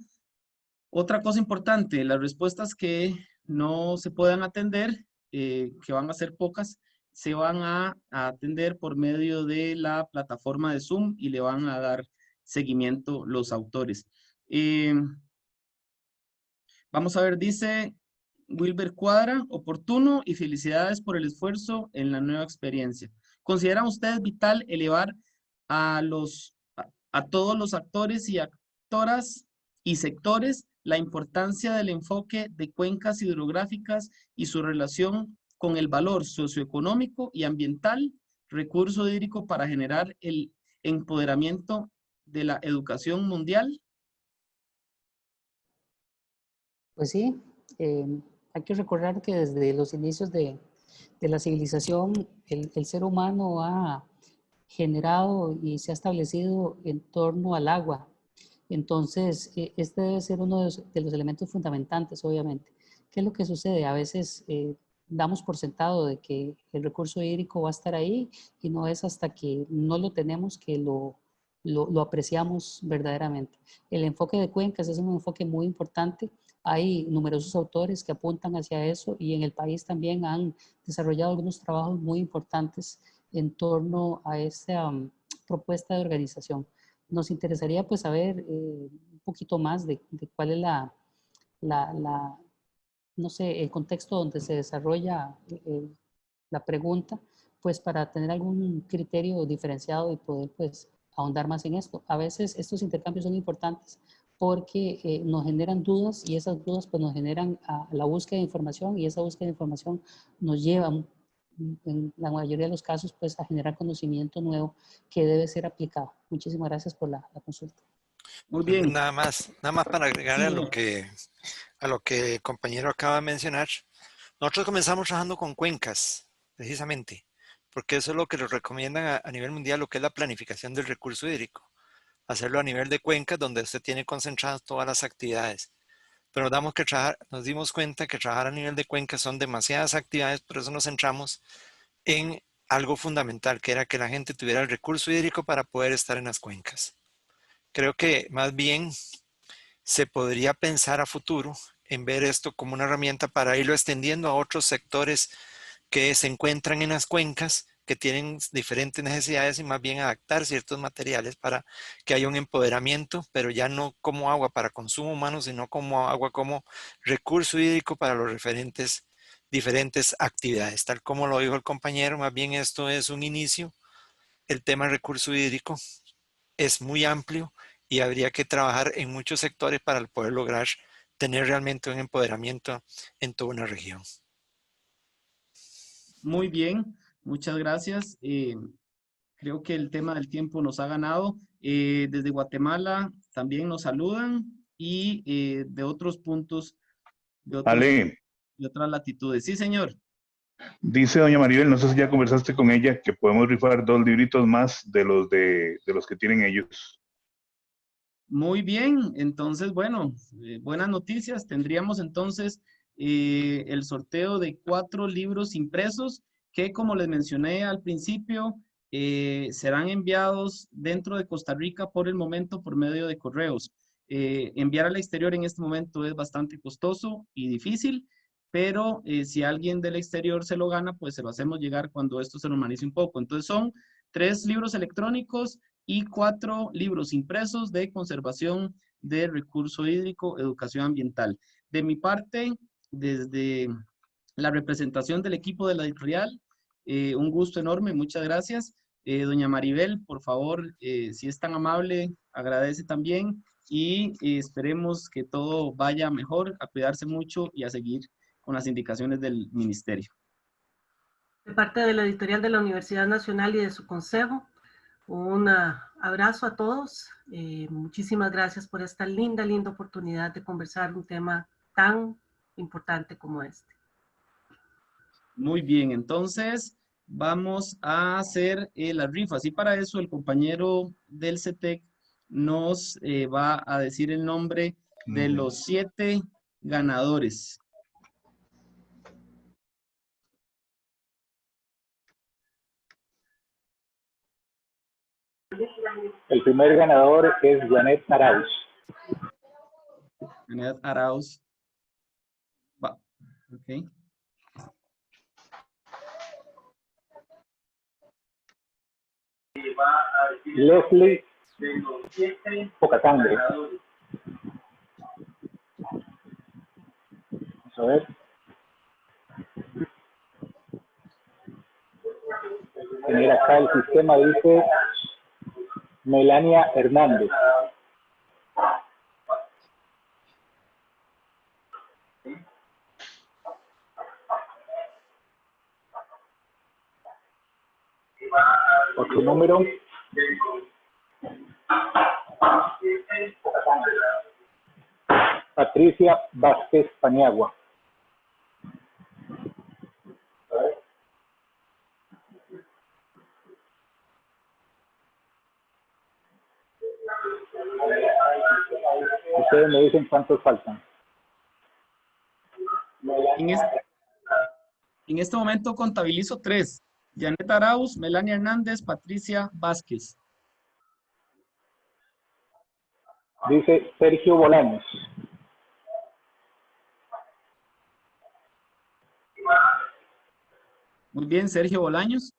otra cosa importante, las respuestas que no se puedan atender, que van a ser pocas, se van a atender por medio de la plataforma de Zoom y le van a dar seguimiento los autores. Vamos a ver, dice Wilber Cuadra, oportuno y felicidades por el esfuerzo en la nueva experiencia. ¿Consideran ustedes vital elevar a todos los actores y actoras y sectores la importancia del enfoque de cuencas hidrográficas y su relación con el valor socioeconómico y ambiental, recurso hídrico para generar el empoderamiento de la educación mundial? Pues sí, hay que recordar que desde los inicios de la civilización, el ser humano ha generado y se ha establecido en torno al agua. Entonces, este debe ser uno de los elementos fundamentantes, obviamente. ¿Qué es lo que sucede? A veces damos por sentado de que el recurso hídrico va a estar ahí y no es hasta que no lo tenemos que lo apreciamos verdaderamente. El enfoque de cuencas es un enfoque muy importante. Hay numerosos autores que apuntan hacia eso y en el país también han desarrollado algunos trabajos muy importantes en torno a esta propuesta de organización. Nos interesaría pues saber un poquito más de cuál es no sé, el contexto donde se desarrolla la pregunta, pues para tener algún criterio diferenciado y poder pues ahondar más en esto. A veces estos intercambios son importantes porque nos generan dudas y esas dudas pues nos generan la búsqueda de información y esa búsqueda de información nos lleva en la mayoría de los casos pues a generar conocimiento nuevo que debe ser aplicado. Muchísimas gracias por la consulta. Muy bien. Nada más para agregar Sí, a lo que el compañero acaba de mencionar. Nosotros comenzamos trabajando con cuencas, precisamente, porque eso es lo que nos recomiendan a nivel mundial, lo que es la planificación del recurso hídrico. Hacerlo a nivel de cuencas donde usted tiene concentradas todas las actividades. Pero nos dimos cuenta que trabajar a nivel de cuencas son demasiadas actividades, por eso nos centramos en algo fundamental, que era que la gente tuviera el recurso hídrico para poder estar en las cuencas. Creo que más bien se podría pensar a futuro en ver esto como una herramienta para irlo extendiendo a otros sectores que se encuentran en las cuencas, que tienen diferentes necesidades y más bien adaptar ciertos materiales para que haya un empoderamiento, pero ya no como agua para consumo humano, sino como agua como recurso hídrico para los diferentes actividades. Tal como lo dijo el compañero, más bien esto es un inicio. El tema recurso hídrico es muy amplio y habría que trabajar en muchos sectores para poder lograr tener realmente un empoderamiento en toda una región. muy bien. Muchas gracias. Creo que el tema del tiempo nos ha ganado. Desde Guatemala también nos saludan y de otros puntos, Ale, de otras latitudes. Sí, señor. dice doña Maribel, no sé si ya conversaste con ella, que podemos rifar 2 libritos más de los que tienen ellos. Muy bien. Entonces, bueno, buenas noticias. Tendríamos entonces el sorteo de 4 libros impresos que, como les mencioné al principio, serán enviados dentro de Costa Rica por el momento por medio de correos. Enviar al exterior en este momento es bastante costoso y difícil, pero si alguien del exterior se lo gana, pues se lo hacemos llegar cuando esto se normalice un poco. Entonces son 3 libros electrónicos y 4 libros impresos de conservación de recurso hídrico, educación ambiental. De mi parte, desde la representación del equipo de la editorial, un gusto enorme, muchas gracias. Doña Maribel, por favor, si es tan amable, agradece también y esperemos que todo vaya mejor, a cuidarse mucho y a seguir con las indicaciones del ministerio. De parte de la editorial de la Universidad Nacional y de su consejo, un abrazo a todos. Muchísimas gracias por esta linda oportunidad de conversar un tema tan importante como este. Muy bien, entonces vamos a hacer las rifas y para eso el compañero del CETEC nos va a decir el nombre de los 7 ganadores. El primer ganador es Janet Arauz. Janet Arauz. Va, ok. Leslie Pocasangre. Vamos a ver. Mira, acá el sistema dice Melania Hernández. Otro número. Patricia Vázquez Paniagua. Ustedes me dicen cuántos faltan. En este momento contabilizo 3. Janet Arauz, Melania Hernández, Patricia Vázquez. Dice Sergio Bolaños. Muy bien, Sergio Bolaños.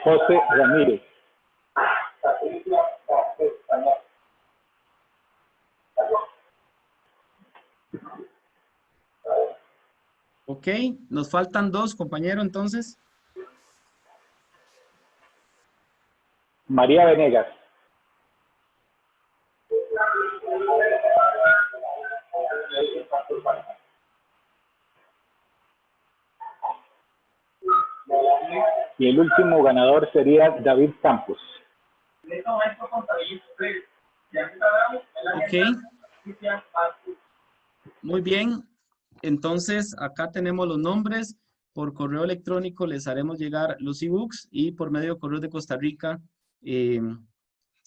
José Ramírez. Ok, nos faltan 2, compañero, entonces. María Venegas. Y el último ganador sería David Campos. Ok. Muy bien. Entonces, acá tenemos los nombres. Por correo electrónico les haremos llegar los ebooks y por medio de Correos de Costa Rica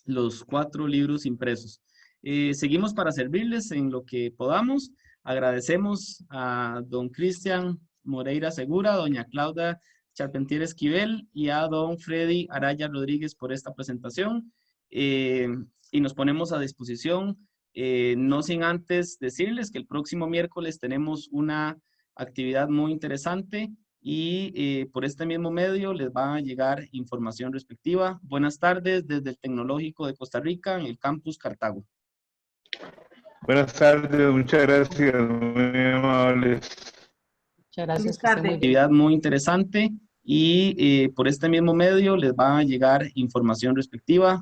los 4 libros impresos. Seguimos para servirles en lo que podamos. Agradecemos a don Cristian Moreira Segura, doña Claudia Charpentier Esquivel y a don Freddy Araya Rodríguez por esta presentación. Y nos ponemos a disposición, no sin antes decirles que el próximo miércoles tenemos una actividad muy interesante y por este mismo medio les va a llegar información respectiva. Buenas tardes desde el Tecnológico de Costa Rica en el campus Cartago. Buenas tardes, muchas gracias, muy amables. Muchas gracias. Buenas tardes. Actividad muy interesante y por este mismo medio les va a llegar información respectiva.